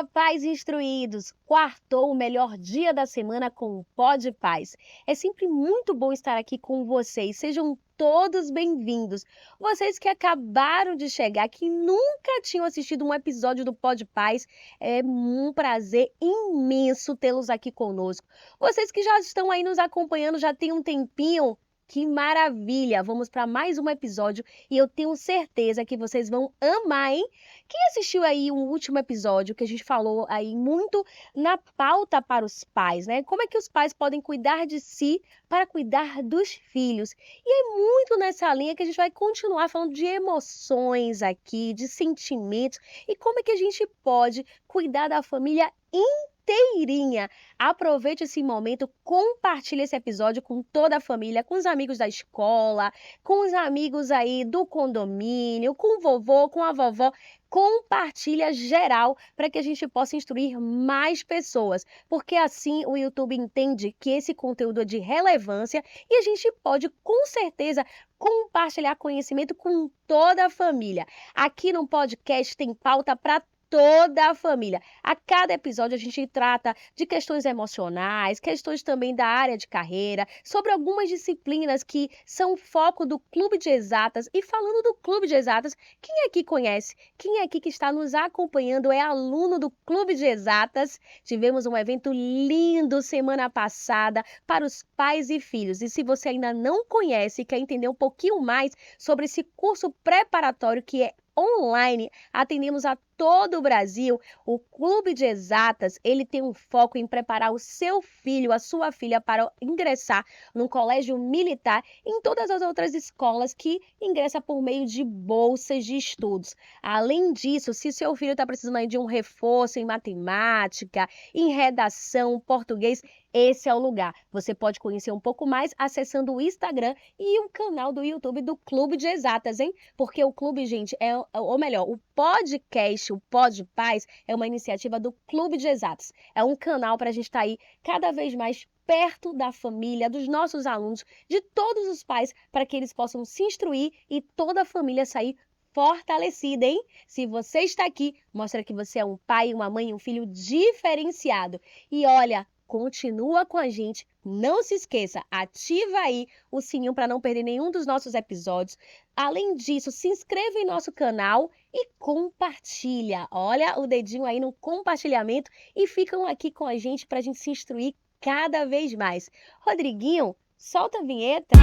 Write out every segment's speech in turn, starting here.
Fala, pais instruídos! Quartou, o melhor dia da semana com o Pod Paz. É sempre muito bom estar aqui com vocês. Sejam todos bem-vindos. Vocês que acabaram de chegar, que nunca tinham assistido um episódio do Pod Paz, é um prazer imenso tê-los aqui conosco. Vocês que já estão aí nos acompanhando, já tem um tempinho. Que maravilha! Vamos para mais um episódio e eu tenho certeza que vocês vão amar, hein? Quem assistiu aí o último episódio que a gente falou aí muito na pauta para os pais, né? Como é que os pais podem cuidar de si para cuidar dos filhos? E é muito nessa linha que a gente vai continuar falando de emoções aqui, de sentimentos e como é que a gente pode cuidar da família inteirinha. Aproveite esse momento, compartilhe esse episódio com toda a família, com os amigos da escola, com os amigos aí do condomínio, com o vovô, com a vovó. Compartilha geral para que a gente possa instruir mais pessoas, porque assim o YouTube entende que esse conteúdo é de relevância e a gente pode com certeza compartilhar conhecimento com toda a família. Aqui no podcast tem pauta para toda a família. A cada episódio a gente trata de questões emocionais, questões também da área de carreira, sobre algumas disciplinas que são foco do Clube de Exatas. E falando do Clube de Exatas, quem aqui conhece? Quem aqui que está nos acompanhando é aluno do Clube de Exatas? Tivemos um evento lindo semana passada para os pais e filhos. E se você ainda não conhece e quer entender um pouquinho mais sobre esse curso preparatório que é online, atendemos a todo o Brasil. O Clube de Exatas, ele tem um foco em preparar o seu filho, a sua filha para ingressar num colégio militar e em todas as outras escolas que ingressa por meio de bolsas de estudos. Além disso, se seu filho está precisando aí de um reforço em matemática, em redação, português, esse é o lugar. Você pode conhecer um pouco mais acessando o Instagram e o canal do YouTube do Clube de Exatas, hein? Porque o clube, gente, ou melhor, o podcast, o Pod Paz, é uma iniciativa do Clube de Exatas. É um canal para a gente estar aí cada vez mais perto da família, dos nossos alunos, de todos os pais, para que eles possam se instruir e toda a família sair fortalecida, hein? Se você está aqui, mostra que você é um pai, uma mãe, um filho diferenciado. E olha, continua com a gente, não se esqueça, ativa aí o sininho para não perder nenhum dos nossos episódios. Além disso, se inscreva em nosso canal e compartilha. Olha o dedinho aí no compartilhamento e ficam aqui com a gente para a gente se instruir cada vez mais. Rodriguinho, solta a vinheta.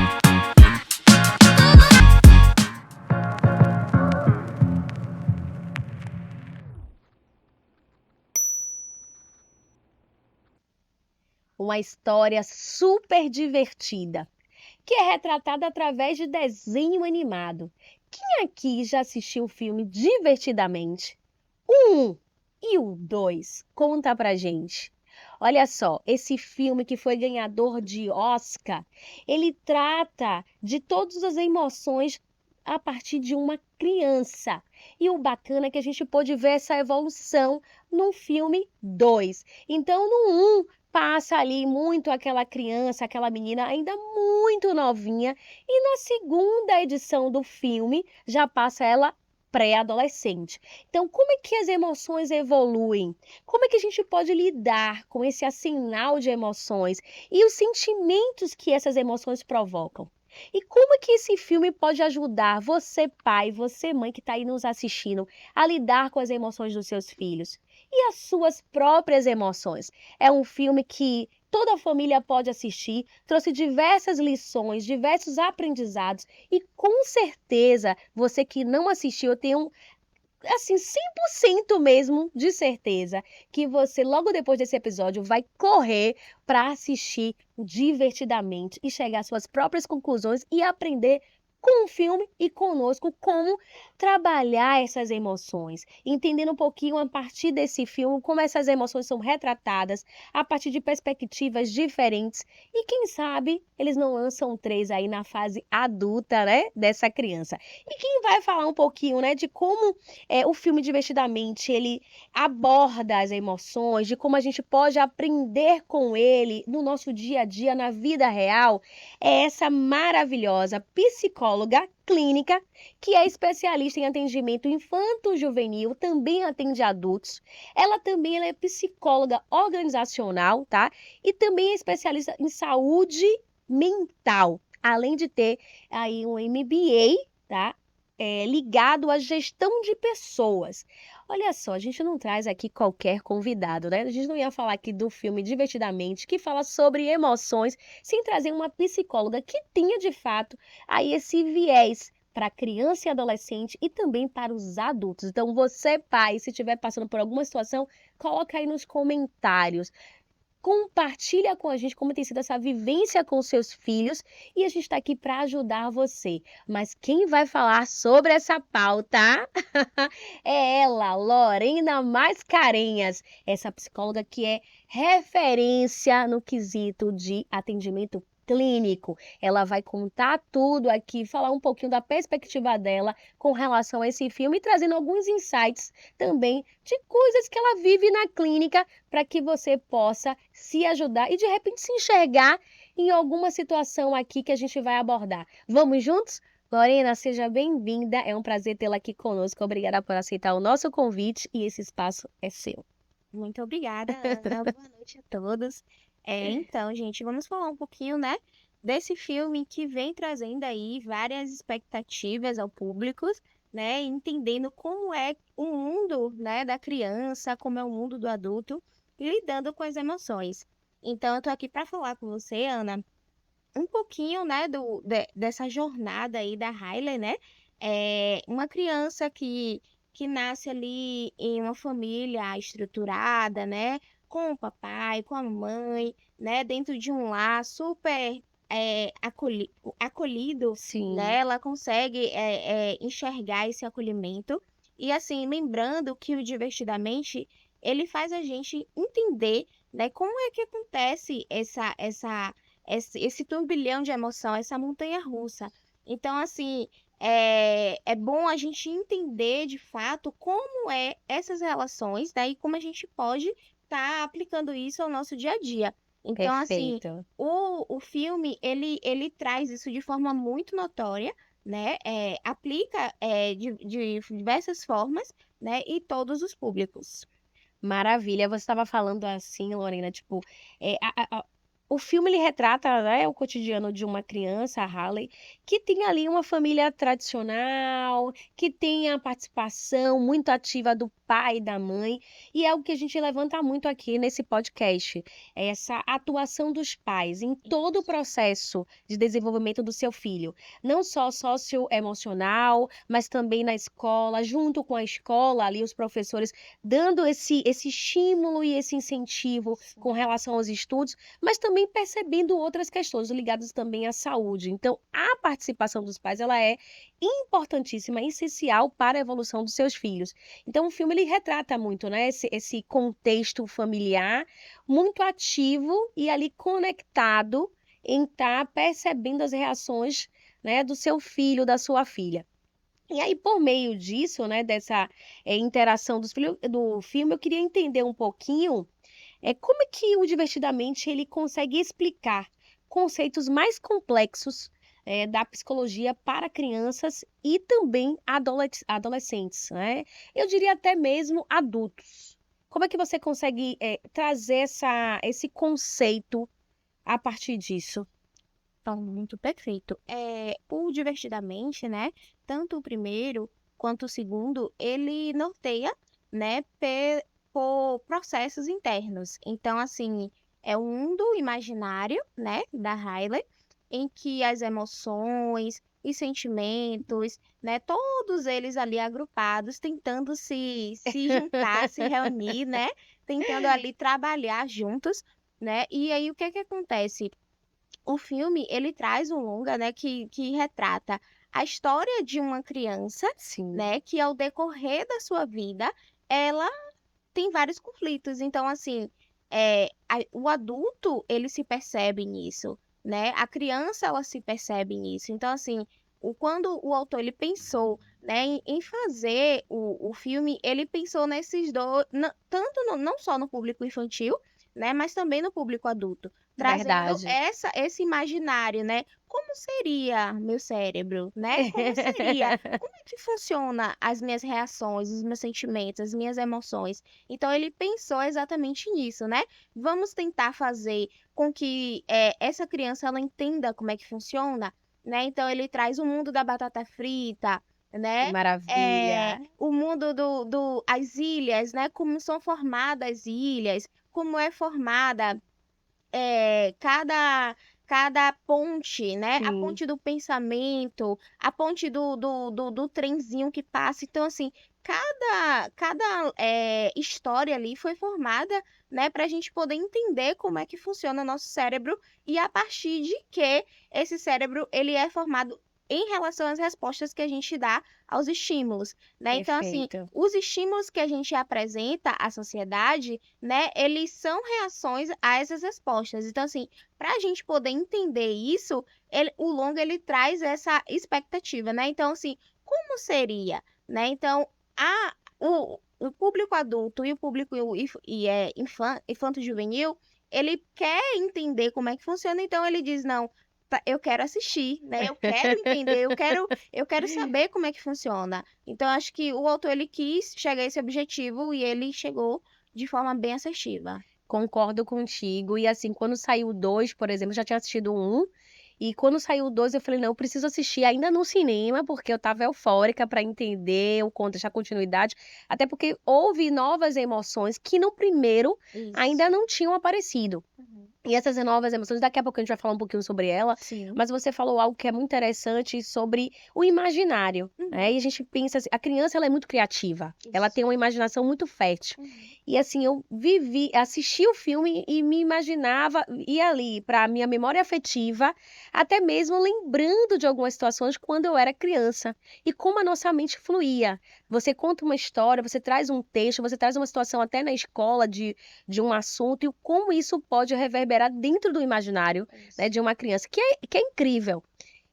Uma história super divertida, que é retratada através de desenho animado. Quem aqui já assistiu o filme Divertidamente? O 1 e o 2, conta pra gente. Olha só, esse filme que foi ganhador de Oscar, ele trata de todas as emoções a partir de uma criança. E o bacana é que a gente pôde ver essa evolução no filme 2. Então, no 1, passa ali muito aquela criança, aquela menina ainda muito novinha, e na segunda edição do filme já passa ela pré-adolescente. Então, como é que as emoções evoluem? Como é que a gente pode lidar com esse assinal de emoções e os sentimentos que essas emoções provocam? E como é que esse filme pode ajudar você, pai, você, mãe, que está aí nos assistindo, a lidar com as emoções dos seus filhos? E as suas próprias emoções? É um filme que toda a família pode assistir, trouxe diversas lições, diversos aprendizados e com certeza você que não assistiu, eu tenho assim 100% mesmo de certeza que você logo depois desse episódio vai correr para assistir divertidamente e chegar às suas próprias conclusões e aprender com o filme e conosco como trabalhar essas emoções, entendendo um pouquinho a partir desse filme como essas emoções são retratadas a partir de perspectivas diferentes e quem sabe eles não lançam 3 aí na fase adulta, né, dessa criança. E quem vai falar um pouquinho, né, de como o filme Divertidamente ele aborda as emoções, de como a gente pode aprender com ele no nosso dia a dia, na vida real, é essa maravilhosa psicóloga psicóloga clínica, que é especialista em atendimento infanto-juvenil, também atende adultos. Ela é psicóloga organizacional, tá? E também é especialista em saúde mental, além de ter aí um MBA, tá? Ligado à gestão de pessoas. Olha só, a gente não traz aqui qualquer convidado, né? A gente não ia falar aqui do filme Divertidamente, que fala sobre emoções, sem trazer uma psicóloga que tenha de fato aí esse viés para criança e adolescente e também para os adultos. Então, você, pai, se estiver passando por alguma situação, coloca aí nos comentários. Compartilha com a gente como tem sido essa vivência com seus filhos e a gente está aqui para ajudar você. Mas quem vai falar sobre essa pauta é ela, Lorena Mascarenhas, essa psicóloga que é referência no quesito de atendimento clínico. Ela vai contar tudo aqui, falar um pouquinho da perspectiva dela com relação a esse filme e trazendo alguns insights também de coisas que ela vive na clínica para que você possa se ajudar e de repente se enxergar em alguma situação aqui que a gente vai abordar. Vamos juntos? Lorena, seja bem-vinda. É um prazer tê-la aqui conosco. Obrigada por aceitar o nosso convite e esse espaço é seu. Muito obrigada, Ana. Boa noite a todos. Então, gente, vamos falar um pouquinho, né, desse filme que vem trazendo aí várias expectativas ao público, né, entendendo como é o mundo, né, da criança, como é o mundo do adulto, lidando com as emoções. Então, eu tô aqui para falar com você, Ana, um pouquinho, né, dessa jornada aí da Riley, né? É uma criança que nasce ali em uma família estruturada, né? Com o papai, com a mãe, né? Dentro de um lar super acolhido, né? Sim, Ela consegue enxergar esse acolhimento. E assim, lembrando que o Divertidamente, ele faz a gente entender, né? Como é que acontece esse turbilhão de emoção, essa montanha-russa. Então, assim, é bom a gente entender de fato como é essas relações, daí como a gente pode estar aplicando isso ao nosso dia a dia. Então, assim, perfeito. o filme, ele traz isso de forma muito notória, né? Aplica de diversas formas, né? E todos os públicos. Maravilha. Você estava falando assim, Lorena, tipo, o filme ele retrata, né, o cotidiano de uma criança, a Halle, que tem ali uma família tradicional, que tem a participação muito ativa do pai e da mãe, e é o que a gente levanta muito aqui nesse podcast, é essa atuação dos pais em todo o processo de desenvolvimento do seu filho, não só socioemocional, mas também na escola, junto com a escola, ali os professores dando esse estímulo e esse incentivo com relação aos estudos, mas também percebendo outras questões ligadas também à saúde. Então, a participação dos pais, ela é importantíssima, essencial para a evolução dos seus filhos. Então, o filme ele retrata muito, né, esse contexto familiar muito ativo e ali conectado em estar percebendo as reações, né, do seu filho, da sua filha. E aí, por meio disso, né, dessa interação do filme, eu queria entender um pouquinho como é que o Divertidamente ele consegue explicar conceitos mais complexos da psicologia para crianças e também adolescentes, né? Eu diria até mesmo adultos. Como é que você consegue trazer esse conceito a partir disso? Então, muito perfeito. O Divertidamente, né? Tanto o primeiro quanto o segundo, ele norteia, né? Por processos internos. Então, assim, é um mundo imaginário, né? Da Riley, em que as emoções e sentimentos, né? Todos eles ali agrupados, tentando se juntar, se reunir, né? Tentando ali trabalhar juntos, né? E aí, o que que acontece? O filme, ele traz um longa, né, que retrata a história de uma criança, Sim, né, que ao decorrer da sua vida, ela tem vários conflitos. Então, assim, o adulto, ele se percebe nisso, né? A criança, ela se percebe nisso. Então, assim, quando o autor, ele pensou, né, em fazer o filme, ele pensou nesses dois, tanto não só no público infantil, né, mas também no público adulto, trazendo verdade. esse imaginário, né? como seria meu cérebro, né? Como seria? Como é que funciona as minhas reações, os meus sentimentos, as minhas emoções? Então ele pensou exatamente nisso, né? Vamos tentar fazer com que essa criança ela entenda como é que funciona, né? Então ele traz o mundo da batata frita, Que né? maravilha. O mundo as ilhas, né? Como são formadas as ilhas, como é formada cada ponte, né? A Sim, ponte do pensamento, a ponte do trenzinho que passa. Então, assim, cada história ali foi formada, né, para a gente poder entender como é que funciona o nosso cérebro e a partir de que esse cérebro ele é formado em relação às respostas que a gente dá aos estímulos, né? Então, assim, perfeito. os estímulos que a gente apresenta à sociedade, né, eles são reações a essas respostas. Então, assim, para a gente poder entender isso, o longa ele traz essa expectativa, né? Então, assim, como seria, né? Então, o público adulto e o público infanto-juvenil, ele quer entender como é que funciona, então ele diz, não, eu quero assistir, né? Eu quero entender, eu quero saber como é que funciona. Então, acho que o autor ele quis chegar a esse objetivo e ele chegou de forma bem assertiva. Concordo contigo. E assim, quando saiu o 2, por exemplo, eu já tinha assistido o 1. E quando saiu o 2, eu falei, não, eu preciso assistir ainda no cinema, porque eu tava eufórica para entender o contexto, a continuidade. Até porque houve novas emoções que no primeiro ainda Isso. não tinham aparecido. Uhum. E essas novas emoções, daqui a pouco a gente vai falar um pouquinho sobre ela, Sim. mas você falou algo que é muito interessante sobre o imaginário, né? Uhum. E a gente pensa assim, a criança ela é muito criativa, ela Isso. tem uma imaginação muito fértil. Uhum. E assim, eu assisti o filme e me imaginava, ia ali para a minha memória afetiva, até mesmo lembrando de algumas situações quando eu era criança. E como a nossa mente fluía. Você conta uma história, você traz um texto, você traz uma situação até na escola de um assunto e como isso pode reverberar dentro do imaginário, né, Isso. de uma criança, que é incrível.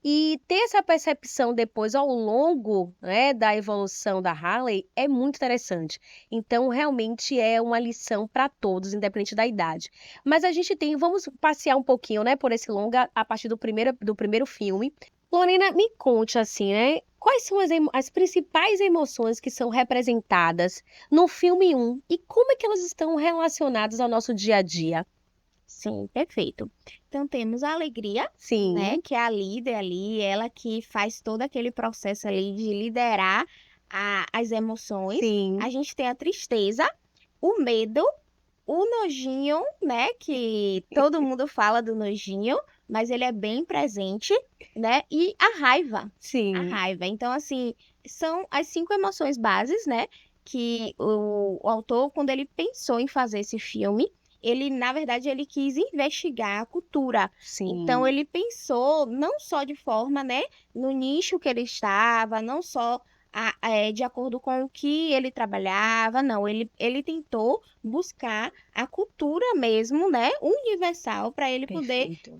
E ter essa percepção depois ao longo, né, da evolução da Harley é muito interessante. Então, realmente é uma lição para todos, independente da idade. Mas a gente tem, vamos passear um pouquinho, né, por esse longa a partir do primeiro filme. Lorena, me conte assim, né? Quais são as principais emoções que são representadas no filme 1 e como é que elas estão relacionadas ao nosso dia a dia? Sim, perfeito. Então temos a alegria, né, Sim, que é a líder ali, ela que faz todo aquele processo ali de liderar as emoções. A sim, gente tem a tristeza, o medo, o nojinho, né, que todo mundo fala do nojinho, mas ele é bem presente, né, e a raiva. A sim. raiva. Então, assim, são as 5 emoções bases, né, que o autor, quando ele pensou em fazer esse filme, ele, na verdade, ele quis investigar a cultura. Então, Sim, ele pensou não só de forma, né, no nicho que ele estava, não só de acordo com o que ele trabalhava, não, ele tentou buscar a cultura mesmo, né, universal, para ele poder perfeito.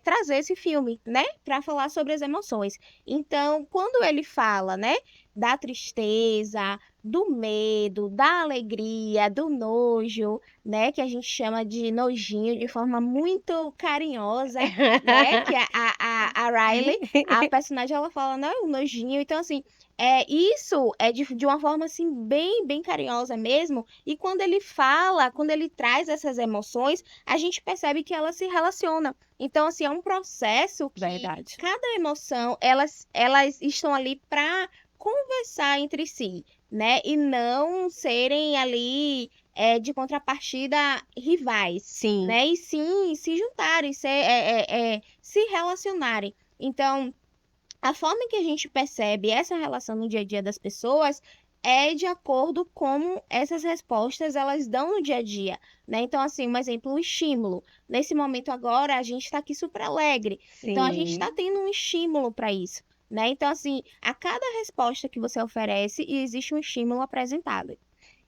trazer esse filme, né, para falar sobre as emoções. Então, quando ele fala, né, da tristeza, do medo, da alegria, do nojo, né, que a gente chama de nojinho de forma muito carinhosa, né, que a Riley, a personagem, ela fala, não, o nojinho. Então, assim, isso é de uma forma, assim, bem, bem carinhosa mesmo. E quando ele fala, quando ele traz essas emoções, a gente percebe que ela se relaciona. Então, assim, é um processo que Verdade. cada emoção, elas estão ali para conversar entre si, né? E não serem ali de contrapartida rivais, Sim. né? E sim se juntarem, se relacionarem. Então, a forma em que a gente percebe essa relação no dia a dia das pessoas é de acordo com essas respostas elas dão no dia a dia, né? Então, assim, um exemplo, um estímulo. Nesse momento agora, a gente está aqui super alegre. Então, a gente está Sim. tendo um estímulo para isso, né? Então, assim, a cada resposta que você oferece, existe um estímulo apresentado.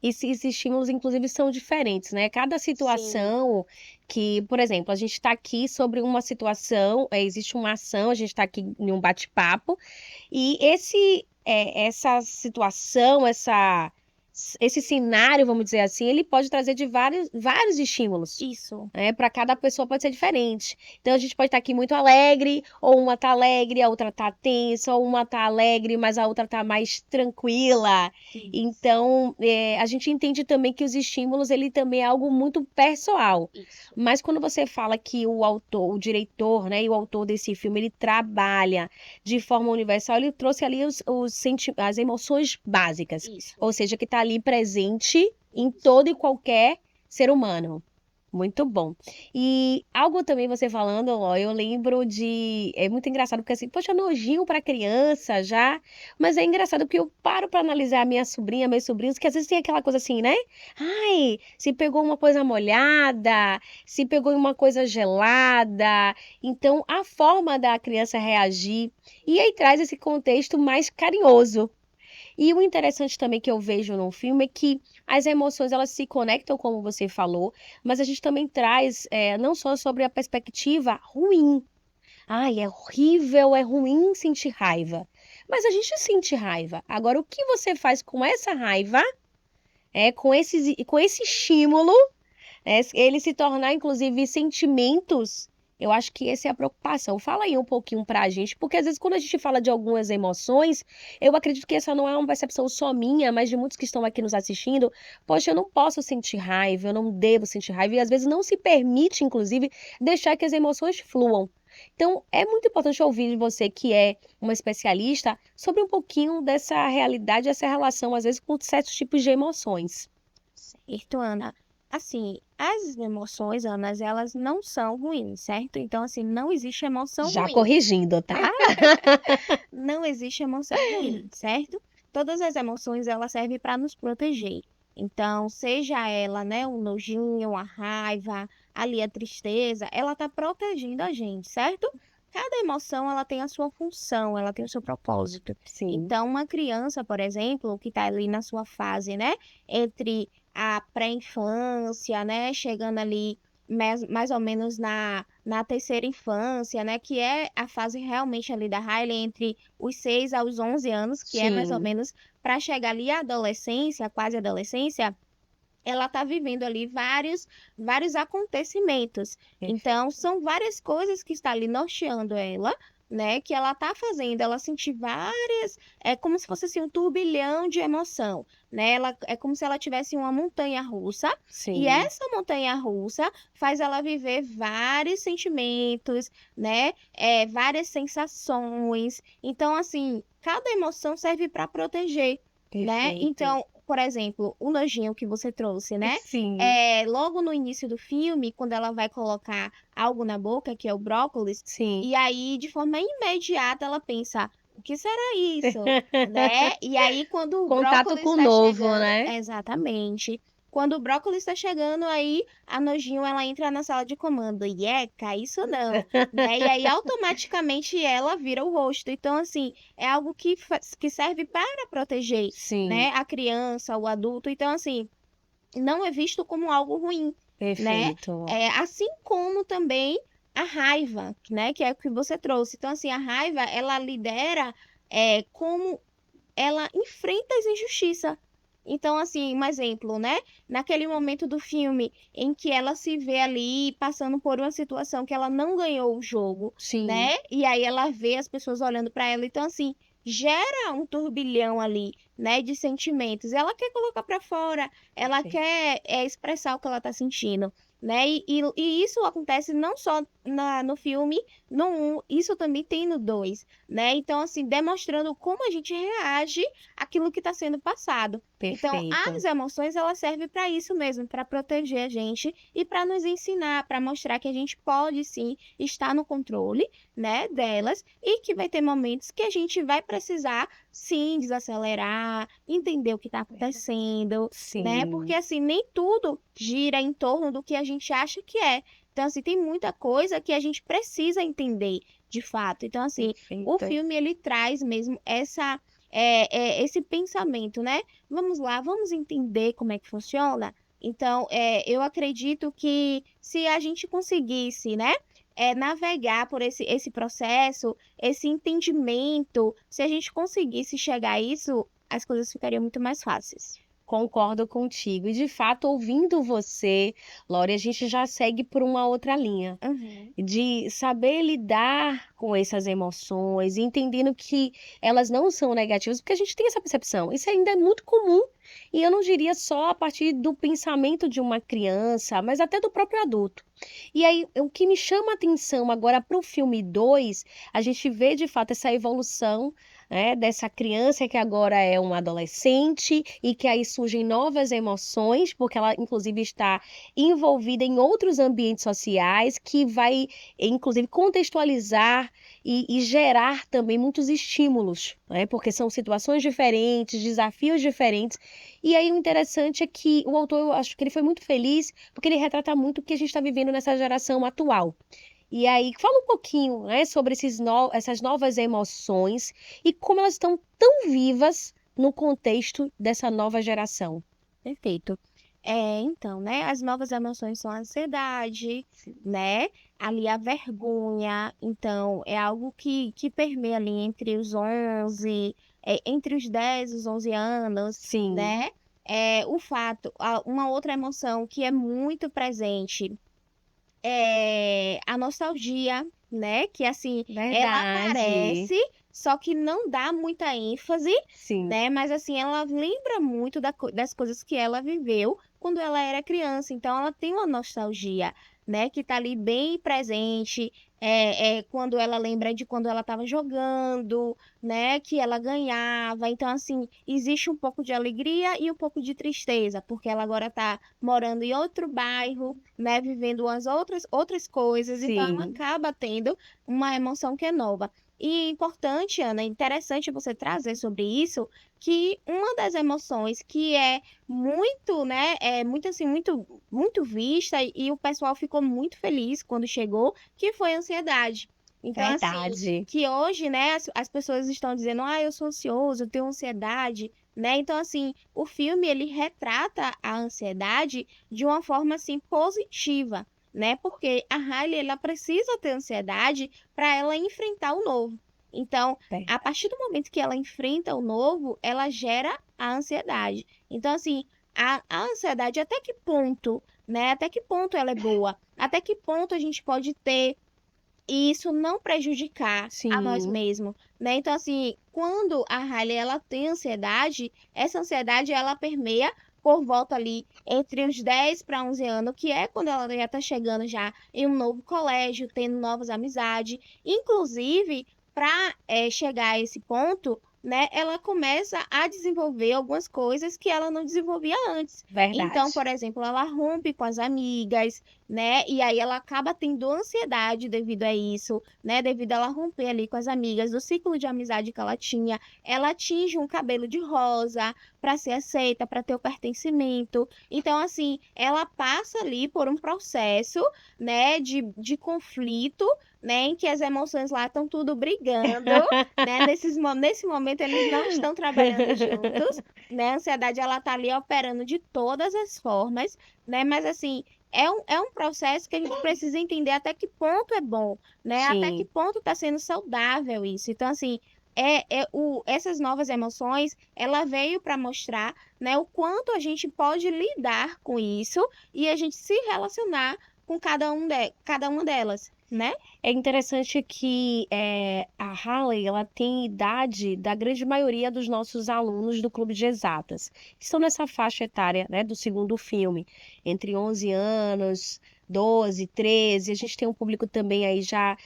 E esses estímulos, inclusive, são diferentes, né? Cada Sim, situação que, por exemplo, a gente está aqui sobre uma situação, existe uma ação, a gente está aqui em um bate-papo, e essa situação, esse cenário, vamos dizer assim, ele pode trazer de vários estímulos. Isso. Para cada pessoa pode ser diferente. Então a gente pode estar aqui muito alegre, ou uma tá alegre, a outra tá tensa, ou uma tá alegre, mas a outra tá mais tranquila. Isso. Então a gente entende também que os estímulos, ele também é algo muito pessoal. Isso. Mas quando você fala que o autor, o diretor, né, e o autor desse filme, ele trabalha de forma universal, ele trouxe ali as emoções básicas. Isso. Ou seja, que está ali presente em todo e qualquer ser humano. Muito bom. E algo também você falando, ó, eu lembro de. É muito engraçado, porque assim, poxa, nojinho para criança já. Mas é engraçado porque eu paro para analisar a minha sobrinha, meus sobrinhos, que às vezes tem aquela coisa assim, né? Ai, se pegou uma coisa molhada, se pegou uma coisa gelada. Então, a forma da criança reagir. E aí traz esse contexto mais carinhoso. E o interessante também que eu vejo no filme é que as emoções elas se conectam, como você falou, mas a gente também traz não só sobre a perspectiva ruim. Ai, é horrível, é ruim sentir raiva. Mas a gente sente raiva. Agora, o que você faz com essa raiva, com esse estímulo, ele se tornar, inclusive, sentimentos? Eu acho que essa é a preocupação. Fala aí um pouquinho pra gente, porque às vezes quando a gente fala de algumas emoções, eu acredito que essa não é uma percepção só minha, mas de muitos que estão aqui nos assistindo. Poxa, eu não posso sentir raiva, eu não devo sentir raiva, e às vezes não se permite, inclusive, deixar que as emoções fluam. Então, é muito importante ouvir de você, que é uma especialista, sobre um pouquinho dessa realidade, essa relação, às vezes, com certos tipos de emoções. Certo, Ana. Assim, as emoções, Ana, elas não são ruins, certo? Então, assim, não existe emoção Já ruim. corrigindo, tá? Não existe emoção ruim, certo? Todas as emoções, elas servem para nos proteger. Então, seja ela, né, um nojinho, a raiva, ali a tristeza, ela tá protegendo a gente, certo? Cada emoção, ela tem a sua função, ela tem o seu propósito. Sim. Então, uma criança, por exemplo, que está ali na sua fase, né, entre a pré-infância, né, chegando ali mais ou menos na terceira infância, né, que é a fase realmente ali da Riley entre os 6 aos 11 anos, que é mais ou Sim. menos para chegar ali à adolescência, quase adolescência, ela está vivendo ali vários acontecimentos. Perfeito. Então, são várias coisas que está ali norteando ela, né, que ela está fazendo ela sentir várias, é como se fosse assim um turbilhão de emoção, né? Ela é como se ela tivesse uma montanha russa, e Sim. essa montanha russa faz ela viver vários sentimentos, né? Várias sensações. Então, assim, cada emoção serve para proteger, né? Perfeito. Então, por exemplo, o nojinho que você trouxe, né? Sim. Logo no início do filme, quando ela vai colocar algo na boca, que é o brócolis, Sim. e aí, de forma imediata, ela pensa, o que será isso? Né? E aí, quando o Contato brócolis com o está novo, chegando, né? exatamente. Quando o brócolis está chegando, aí a nojinho ela entra na sala de comando. Eca, isso não, né? E aí automaticamente ela vira o rosto. Então, assim, é algo que serve para proteger, Sim. né, a criança, o adulto. Então, assim, não é visto como algo ruim, né? Perfeito. Assim como também a raiva, né? Que é o que você trouxe. Então, assim, a raiva, ela lidera como ela enfrenta as injustiças. Então, assim, um exemplo, né? Naquele momento do filme em que ela se vê ali passando por uma situação que ela não ganhou o jogo, Sim. né? E aí ela vê as pessoas olhando para ela. Então, assim, gera um turbilhão ali, né? De sentimentos. Ela quer colocar para fora, ela Perfeito. quer expressar o que ela tá sentindo, né? E isso acontece não só no filme, no 1, isso também tem no 2, né? Então, assim, demonstrando como a gente reage àquilo que está sendo passado. Então, as Perfeito. emoções, elas servem para isso mesmo, para proteger a gente e para nos ensinar, para mostrar que a gente pode sim estar no controle, né, delas e que vai ter momentos que a gente vai precisar sim desacelerar, entender o que está acontecendo, né? Porque Sim. assim, nem tudo gira em torno do que a gente acha que é. Então, assim, tem muita coisa que a gente precisa entender de fato. Então, assim, o Perfeito. filme ele traz mesmo esse pensamento, né? Vamos lá, vamos entender como é que funciona. Então, eu acredito que se a gente conseguisse, né, navegar por esse processo, esse entendimento, se a gente conseguisse chegar a isso, as coisas ficariam muito mais fáceis. Concordo contigo. E de fato, ouvindo você, Lore, a gente já segue por uma outra linha. Uhum. De saber lidar com essas emoções, entendendo que elas não são negativas, porque a gente tem essa percepção. Isso ainda é muito comum, e eu não diria só a partir do pensamento de uma criança, mas até do próprio adulto. E aí, o que me chama a atenção agora para o filme 2, a gente vê de fato essa evolução, né, dessa criança que agora é um adolescente e que aí surgem novas emoções, porque ela inclusive está envolvida em outros ambientes sociais que vai, inclusive, contextualizar e gerar também muitos estímulos, né? Porque são situações diferentes, desafios diferentes. E aí o interessante é que o autor, eu acho que ele foi muito feliz, porque ele retrata muito o que a gente está vivendo nessa geração atual. E aí, fala um pouquinho, né, sobre essas novas emoções e como elas estão tão vivas no contexto dessa nova geração. Perfeito. Então, né, as novas emoções são a ansiedade, né, ali a vergonha, então é algo que permeia ali entre os 11, entre os 10 e os 11 anos, Sim, né, o fato, uma outra emoção que é muito presente é a nostalgia, né, que assim, ela verdade. aparece, só que não dá muita ênfase, Sim, né, mas assim, ela lembra muito das coisas que ela viveu quando ela era criança, então ela tem uma nostalgia, né, que tá ali bem presente, quando ela lembra de quando ela estava jogando, né, que ela ganhava, então assim, existe um pouco de alegria e um pouco de tristeza, porque ela agora tá morando em outro bairro, né, vivendo umas outras coisas, então ela sim. acaba tendo uma emoção que é nova. E importante, Ana, interessante você trazer sobre isso, que uma das emoções que é muito, né, é muito assim, muito vista e o pessoal ficou muito feliz quando chegou, que foi a ansiedade. Então, assim, Verdade. que hoje, né, as pessoas estão dizendo, eu sou ansioso, eu tenho ansiedade, né? Então, assim, o filme ele retrata a ansiedade de uma forma assim positiva, né? Porque a Hailey ela precisa ter ansiedade para ela enfrentar o novo. Então, a partir Verdade. do momento que ela enfrenta o novo, ela gera a ansiedade. Então, assim, a ansiedade até que ponto, né? Até que ponto ela é boa? Até que ponto a gente pode ter e isso não prejudicar a nós Sim, mesmos, né. Então, assim, quando a Hailey ela tem ansiedade, essa ansiedade ela permeia por volta ali entre os 10 para 11 anos, que é quando ela já tá chegando já em um novo colégio, tendo novas amizades. Inclusive, para chegar a esse ponto, né, ela começa a desenvolver algumas coisas que ela não desenvolvia antes. Então, verdade. por exemplo, ela rompe com as amigas, né? E aí ela acaba tendo ansiedade devido a isso, né? Devido a ela romper ali com as amigas, do ciclo de amizade que ela tinha. Ela atinge um cabelo de rosa para ser aceita, para ter o pertencimento. Então, assim, ela passa ali por um processo, né, de conflito, né, em que as emoções lá estão tudo brigando, né? Nesse momento eles não estão trabalhando juntos, né? A ansiedade ela tá ali operando de todas as formas, né? Mas assim, é um processo que a gente precisa entender até que ponto é bom, né? Até que Sim. ponto está sendo saudável isso. Então, assim, essas novas emoções, ela veio para mostrar, né, o quanto a gente pode lidar com isso e a gente se relacionar com cada uma delas, né? É interessante que a Haley, ela tem idade da grande maioria dos nossos alunos do Clube de Exatas. Estão nessa faixa etária, né, do segundo filme, entre 11 anos, 12, 13. A gente tem um público também aí já,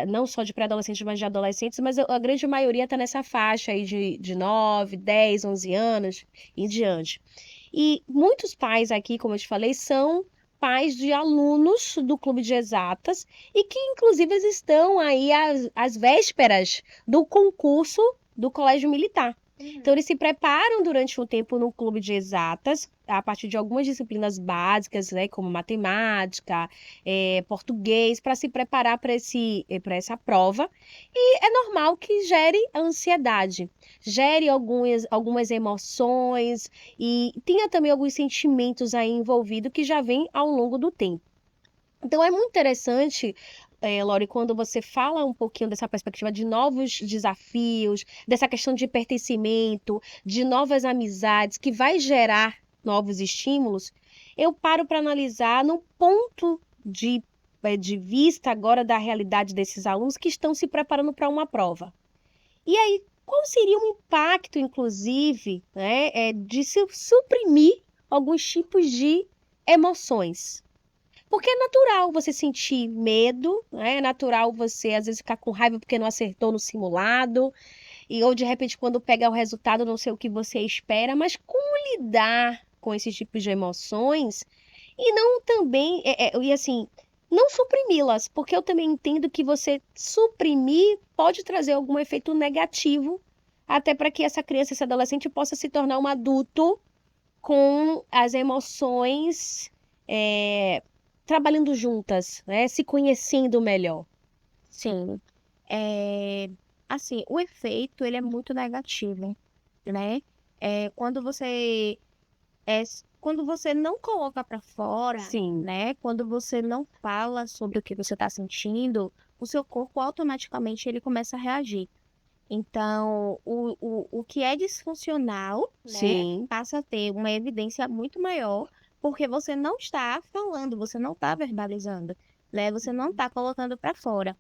não só de pré-adolescentes, mas de adolescentes, mas a grande maioria está nessa faixa aí de 9, 10, 11 anos em diante. E muitos pais aqui, como eu te falei, são pais de alunos do Clube de Exatas e que, inclusive, eles estão aí às vésperas do concurso do Colégio Militar. Então, Uhum. eles se preparam durante um tempo no Clube de Exatas, a partir de algumas disciplinas básicas, né, como matemática, português, para se preparar para essa prova. E é normal que gere ansiedade, gere algumas emoções e tenha também alguns sentimentos aí envolvidos que já vêm ao longo do tempo. Então é muito interessante Lori, quando você fala um pouquinho dessa perspectiva de novos desafios, dessa questão de pertencimento, de novas amizades, que vai gerar novos estímulos, eu paro para analisar no ponto de vista agora da realidade desses alunos que estão se preparando para uma prova. E aí, qual seria o impacto, inclusive, né, de se suprimir alguns tipos de emoções? Porque é natural você sentir medo, né? É natural você, às vezes, ficar com raiva porque não acertou no simulado, ou de repente, quando pega o resultado, não sei o que você espera, mas como lidar com esses tipos de emoções e não também, e assim, não suprimi-las, porque eu também entendo que você suprimir pode trazer algum efeito negativo, até para que essa criança, esse adolescente possa se tornar um adulto com as emoções é, trabalhando juntas, né? Se conhecendo melhor. Sim. É, assim, o efeito, ele é muito negativo, né? Quando quando você não coloca para fora, Sim, né? Quando você não fala sobre o que você está sentindo, o seu corpo automaticamente ele começa a reagir. Então, o que é disfuncional, né, sim, passa a ter uma evidência muito maior, porque você não está falando, você não está verbalizando, né? Você não está colocando para fora.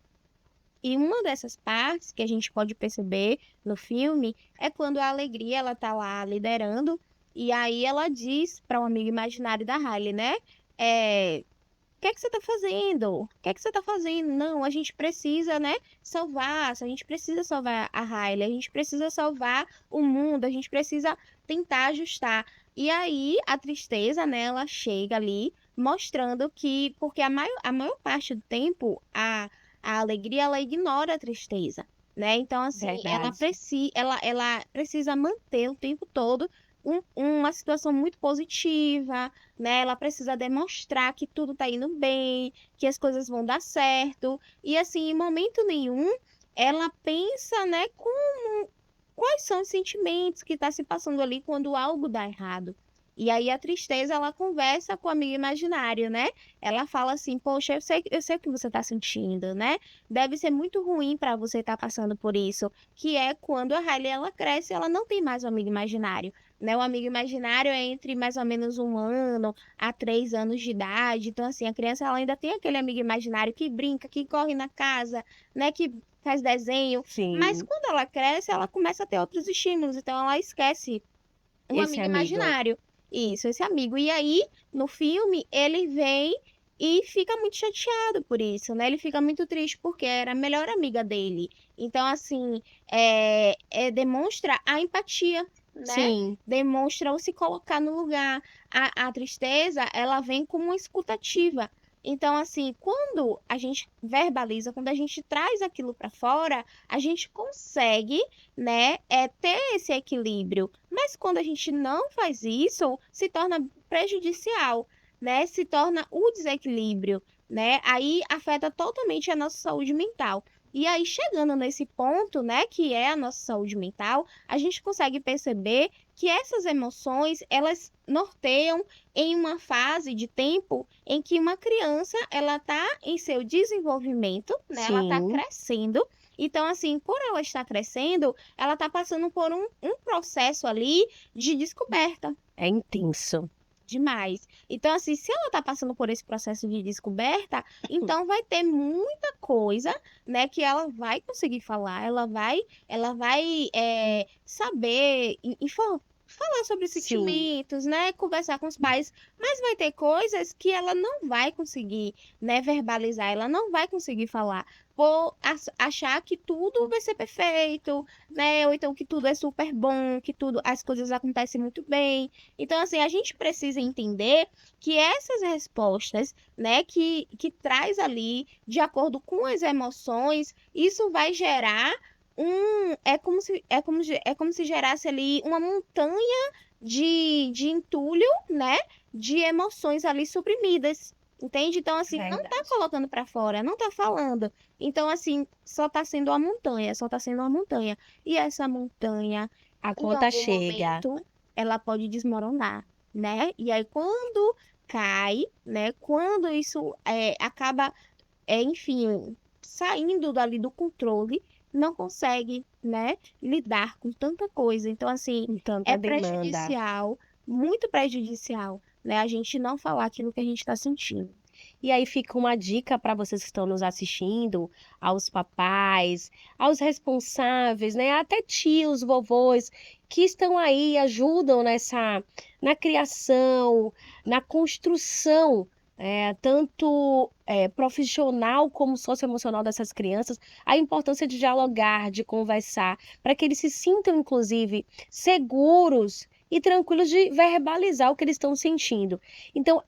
E uma dessas partes que a gente pode perceber no filme é quando a Alegria ela tá lá liderando e aí ela diz para um amigo imaginário da Riley, né? O que é que você tá fazendo? O que é que você tá fazendo? Não, a gente precisa, né, salvar, a gente precisa salvar a Riley, a gente precisa salvar o mundo, a gente precisa tentar ajustar. E aí a tristeza, né, ela chega ali mostrando que, porque a maior parte do tempo a alegria ela ignora a tristeza, né? Então, assim, verdade. ela precisa manter o tempo todo uma situação muito positiva, né? Ela precisa demonstrar que tudo tá indo bem, que as coisas vão dar certo. E assim, em momento nenhum, ela pensa, né, quais são os sentimentos que tá se passando ali quando algo dá errado. E aí a tristeza, ela conversa com o amigo imaginário, né? Ela fala assim, poxa, eu sei o que você tá sentindo, né? Deve ser muito ruim para você estar passando por isso, que é quando a Riley, ela cresce, ela não tem mais um amigo imaginário, né? O amigo imaginário é entre mais ou menos 1 ano a 3 anos de idade. Então, assim, a criança ela ainda tem aquele amigo imaginário que brinca, que corre na casa, né? Que faz desenho. Mas Sim, quando ela cresce, ela começa a ter outros estímulos. Então, ela esquece o esse amigo amigo. imaginário. Isso, esse amigo. E aí, no filme, ele vem e fica muito chateado por isso, né? Ele fica muito triste porque era a melhor amiga dele. Então, assim, demonstra a empatia, né? Sim, Demonstra o se colocar no lugar. A tristeza, ela vem como uma escutativa. Então, assim, quando a gente verbaliza, quando a gente traz aquilo para fora, a gente consegue, né, ter esse equilíbrio. Mas quando a gente não faz isso, se torna prejudicial, né? Se torna o desequilíbrio, né? Aí afeta totalmente a nossa saúde mental. E aí, chegando nesse ponto, né, que é a nossa saúde mental, a gente consegue perceber que essas emoções, elas norteiam em uma fase de tempo em que uma criança, ela está em seu desenvolvimento, né? Ela está sim, crescendo. Então, assim, por ela estar crescendo, ela está passando por um processo ali de descoberta é intenso. demais. Então, assim, se ela está passando por esse processo de descoberta, então vai ter muita coisa, né, que ela vai conseguir falar, ela vai saber falar sobre Sim, sentimentos, né, conversar com os pais, mas vai ter coisas que ela não vai conseguir, né, verbalizar, ela não vai conseguir falar, por achar que tudo vai ser perfeito, né, ou então que tudo é super bom, que tudo, as coisas acontecem muito bem. Então, assim, a gente precisa entender que essas respostas, né, que traz ali, de acordo com as emoções, isso vai gerar é como se gerasse ali uma montanha de entulho, né, de emoções ali suprimidas. Entende? Então, assim, não tá verdade. colocando para fora, não tá falando. Então, assim, só tá sendo uma montanha, só tá sendo uma montanha. E essa montanha, A em conta algum chega. momento, ela pode desmoronar, né? E aí, quando cai, né? Quando isso acaba enfim, saindo dali do controle, não consegue, né, lidar com tanta coisa. Então, assim, Com é tanta demanda. prejudicial, muito prejudicial, né, a gente não falar aquilo que a gente está sentindo. E aí fica uma dica para vocês que estão nos assistindo, aos papais, aos responsáveis, né, até tios, vovôs, que estão aí, ajudam na criação, na construção, tanto profissional como socioemocional dessas crianças, a importância de dialogar, de conversar, para que eles se sintam, inclusive, seguros e tranquilos de verbalizar o que eles estão sentindo. Então,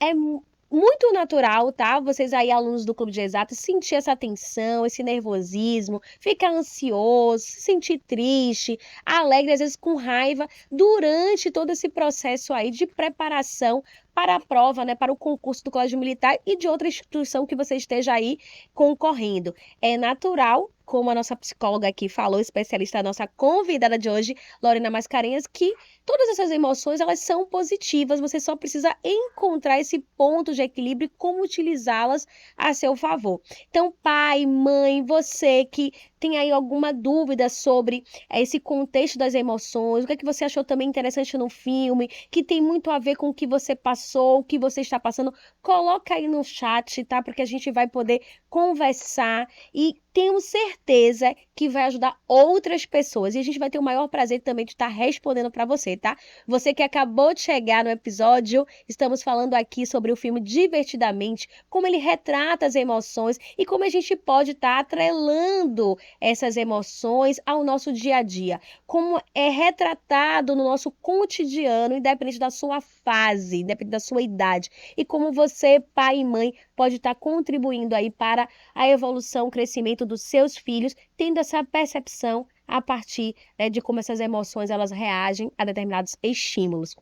muito natural, tá? Vocês aí, alunos do Clube de Exatas, sentir essa tensão, esse nervosismo, ficar ansioso, se sentir triste, alegre, às vezes com raiva, durante todo esse processo aí de preparação para a prova, né? Para o concurso do Colégio Militar e de outra instituição que você esteja aí concorrendo. É natural, como a nossa psicóloga aqui falou, especialista, a nossa convidada de hoje, Lorena Mascarenhas, que todas essas emoções, elas são positivas, você só precisa encontrar esse ponto de equilíbrio e como utilizá-las a seu favor. Então, pai, mãe, você que tem aí alguma dúvida sobre esse contexto das emoções, o que é que você achou também interessante no filme, que tem muito a ver com o que você passou, o que você está passando, coloca aí no chat, tá? Porque a gente vai poder conversar e tenho certeza que vai ajudar outras pessoas. E a gente vai ter o maior prazer também de estar respondendo para você, tá? Você que acabou de chegar no episódio, estamos falando aqui sobre o filme Divertidamente, como ele retrata as emoções e como a gente pode estar atrelando essas emoções ao nosso dia a dia. Como é retratado no nosso cotidiano, independente da sua fase, independente da sua idade. E como você, pai e mãe, pode estar contribuindo aí para a evolução, o crescimento dos seus filhos, tendo essa percepção a partir, né, de como essas emoções elas reagem a determinados estímulos.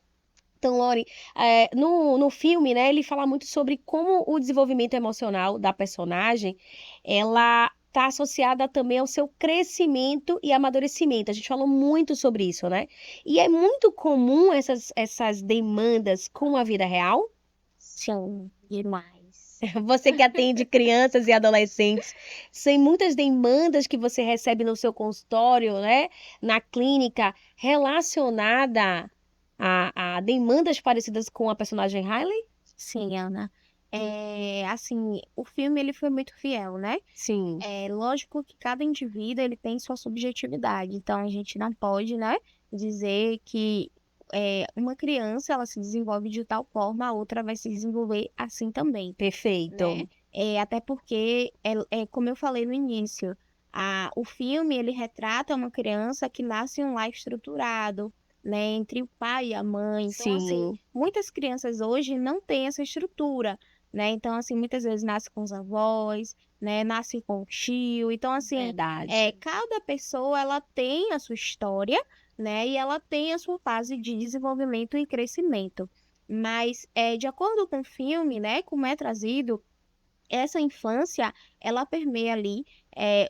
Então, Lori, no filme, né, ele fala muito sobre como o desenvolvimento emocional da personagem, ela está associada também ao seu crescimento e amadurecimento. A gente falou muito sobre isso, né? E é muito comum essas demandas com a vida real. Sim, demais. Você que atende crianças e adolescentes, sem muitas demandas que você recebe no seu consultório, né, na clínica, relacionada a demandas parecidas com a personagem Riley? Sim, Ana. Assim, o filme ele foi muito fiel, né? Sim, É lógico que cada indivíduo ele tem sua subjetividade, então a gente não pode, né, dizer que uma criança ela se desenvolve de tal forma, a outra vai se desenvolver assim também, né? perfeito. Até porque, como eu falei no início, o filme ele retrata uma criança que nasce em um lar estruturado, né, entre o pai e a mãe. Então, assim, Sim, muitas crianças hoje não têm essa estrutura, né? Então, assim, muitas vezes nasce com os avós, né, nasce com o tio. Então, assim, verdade. cada pessoa ela tem a sua história, né, e ela tem a sua fase de desenvolvimento e crescimento. Mas, de acordo com o filme, né, como é trazido essa infância, ela permeia ali,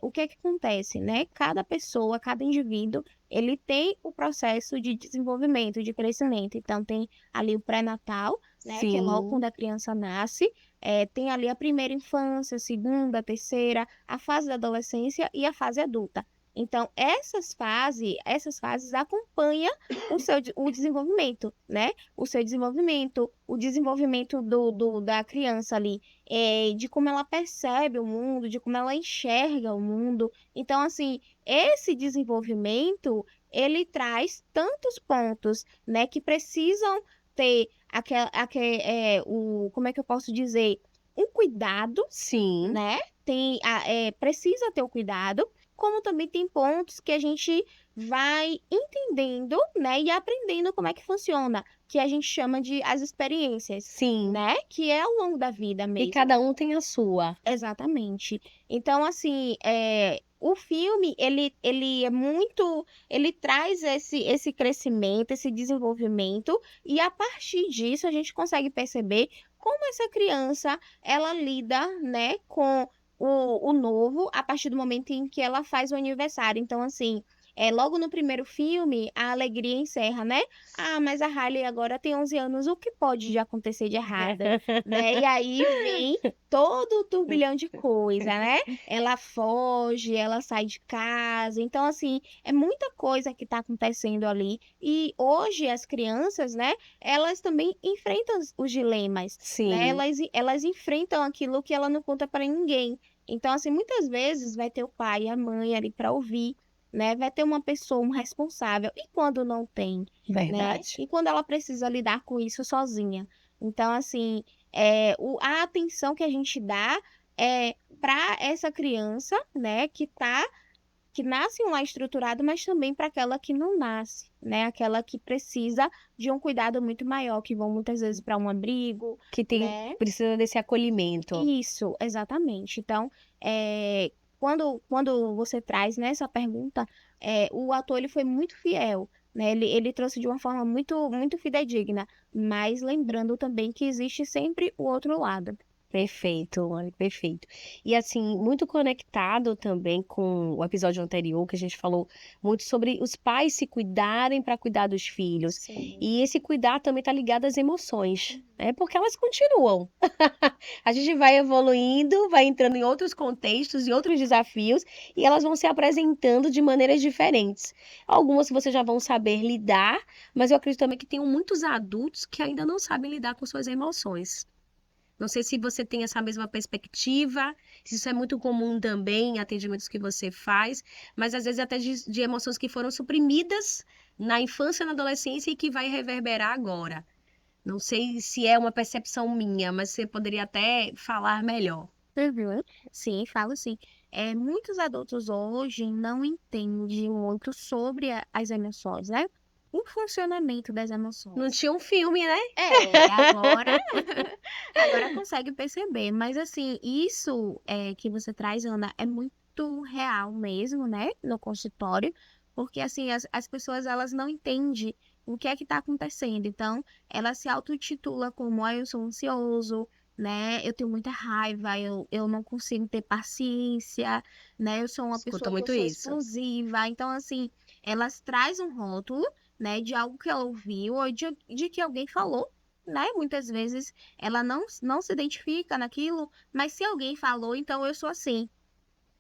o que é que acontece, né? Cada pessoa, cada indivíduo, ele tem o processo de desenvolvimento, de crescimento. Então, tem ali o pré-natal, né? Que é logo Sim. quando a criança nasce. Tem ali a primeira infância, a segunda, a terceira, a fase da adolescência e a fase adulta. Então, essas fases acompanham o desenvolvimento, né? O seu desenvolvimento, o desenvolvimento da criança ali de como ela percebe o mundo, de como ela enxerga o mundo. Então, assim, esse desenvolvimento, ele traz tantos pontos, né, que precisam ter como é que eu posso dizer? Um cuidado, Sim, né? Precisa ter o cuidado, como também tem pontos que a gente vai entendendo, né, e aprendendo como é que funciona, que a gente chama de as experiências, sim. né? Que é ao longo da vida E mesmo. cada um tem a sua. Exatamente. Então, assim, o filme, ele traz esse crescimento, esse desenvolvimento, e a partir disso a gente consegue perceber como essa criança, ela lida, né, com o novo a partir do momento em que ela faz o aniversário. Então, assim, logo no primeiro filme, a alegria encerra, né? Ah, mas a Hailey agora tem 11 anos, o que pode acontecer de errado, né? E aí vem todo o turbilhão de coisa, né? Ela foge, ela sai de casa. Então, assim, é muita coisa que está acontecendo ali. E hoje as crianças, né, elas também enfrentam os dilemas, né? Sim, Elas enfrentam aquilo que ela não conta para ninguém. Então, assim, muitas vezes vai ter o pai e a mãe ali para ouvir, né? Vai ter uma pessoa, um responsável. E quando não tem, né? verdade. E quando ela precisa lidar com isso sozinha. Então, assim, a atenção que a gente dá é para essa criança, né, que nasce um lar estruturado, mas também para aquela que não nasce, né? Aquela que precisa de um cuidado muito maior, que vão muitas vezes para um abrigo, Que né? precisa desse acolhimento. Isso, exatamente. Então, quando você traz, né, essa pergunta, o ator ele foi muito fiel, né? Ele trouxe de uma forma muito fidedigna, mas lembrando também que existe sempre o outro lado. Perfeito, olha, perfeito. E assim, muito conectado também com o episódio anterior, que a gente falou muito sobre os pais se cuidarem para cuidar dos filhos. Sim. E esse cuidar também está ligado às emoções, né? Porque elas continuam. A gente vai evoluindo, vai entrando em outros contextos e outros desafios, e elas vão se apresentando de maneiras diferentes. Algumas vocês já vão saber lidar, mas eu acredito também que tem muitos adultos que ainda não sabem lidar com suas emoções. Não sei se você tem essa mesma perspectiva, se isso é muito comum também em atendimentos que você faz, mas às vezes até de emoções que foram suprimidas na infância e na adolescência e que vai reverberar agora. Não sei se é uma percepção minha, mas você poderia até falar melhor. Uhum. Sim, falo sim. Muitos adultos hoje não entendem muito sobre as emoções, né? O funcionamento das Não emoções. tinha um filme, né? Agora, agora consegue perceber. Mas assim, isso que você traz, Ana, é muito real mesmo, né? No consultório, porque assim, as pessoas elas não entendem o que é que está acontecendo. Então, ela se autotitula como, eu sou ansioso, né? Eu tenho muita raiva, eu não consigo ter paciência, né? Eu sou uma Escuta pessoa que eu muito sou isso. explosiva. Então, assim, elas trazem um rótulo, né, de algo que ela ouviu ou de que alguém falou, né? Muitas vezes ela não se identifica naquilo, mas se alguém falou, então eu sou assim,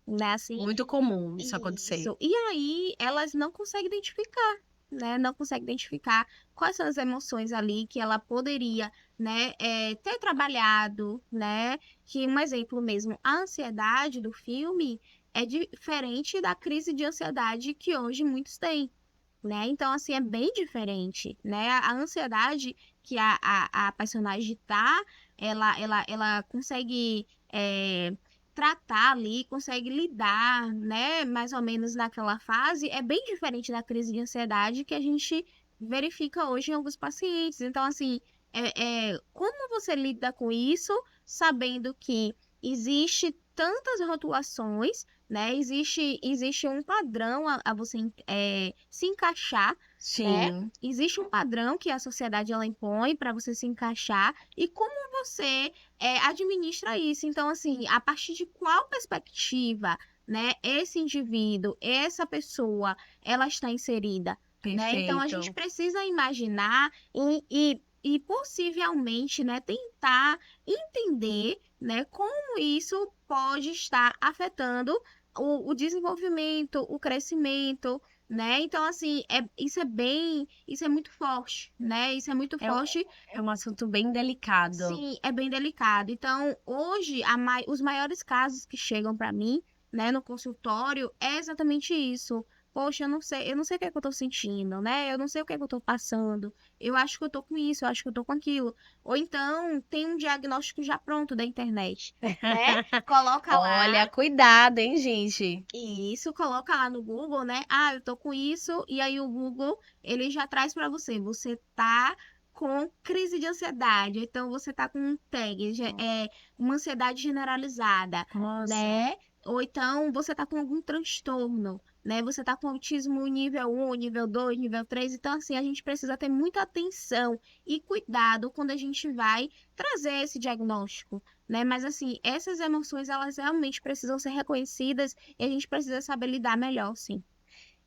né? Assim, Muito comum isso acontecer. isso. E aí elas não conseguem identificar, né? Não conseguem identificar quais são as emoções ali que ela poderia, né, ter trabalhado, né? Que um exemplo mesmo, a ansiedade do filme é diferente da crise de ansiedade que hoje muitos têm, né? Então, assim, é bem diferente, né? A ansiedade que a personagem tá, ela consegue tratar ali, consegue lidar, né? Mais ou menos naquela fase, é bem diferente da crise de ansiedade que a gente verifica hoje em alguns pacientes. Então, assim, como você lida com isso, sabendo que existe tantas rotulações, né? Existe um padrão a você se encaixar, né? Sim. Existe um padrão que a sociedade ela impõe para você se encaixar e como você administra isso. Então, assim, a partir de qual perspectiva, né, esse indivíduo, essa pessoa, ela está inserida, né? Então, a gente Perfeito. precisa imaginar e possivelmente, né, tentar entender, né, como isso pode estar afetando o desenvolvimento, o crescimento, né? Então, assim, isso é muito forte, né? Isso é muito É, forte. é um assunto bem delicado. Sim, é bem delicado. Então, hoje, os maiores casos que chegam para mim, né, no consultório, é exatamente isso. Poxa, eu não sei o que é que eu tô sentindo, né? Eu não sei o que é que eu tô passando. Eu acho que eu tô com isso, eu acho que eu tô com aquilo. Ou então, tem um diagnóstico já pronto da internet, né? Coloca Olha, lá, cuidado, hein, gente? e isso coloca lá no Google, né? Ah, eu tô com isso, e aí o Google, ele já traz para você. Você tá com crise de ansiedade, então você tá com um tag, uma ansiedade generalizada, Nossa. né? Ou então você tá com algum transtorno, né? Você tá com autismo nível 1, nível 2, nível 3. Então, assim, a gente precisa ter muita atenção e cuidado quando a gente vai trazer esse diagnóstico, né? Mas, assim, essas emoções, elas realmente precisam ser reconhecidas e a gente precisa saber lidar melhor, sim.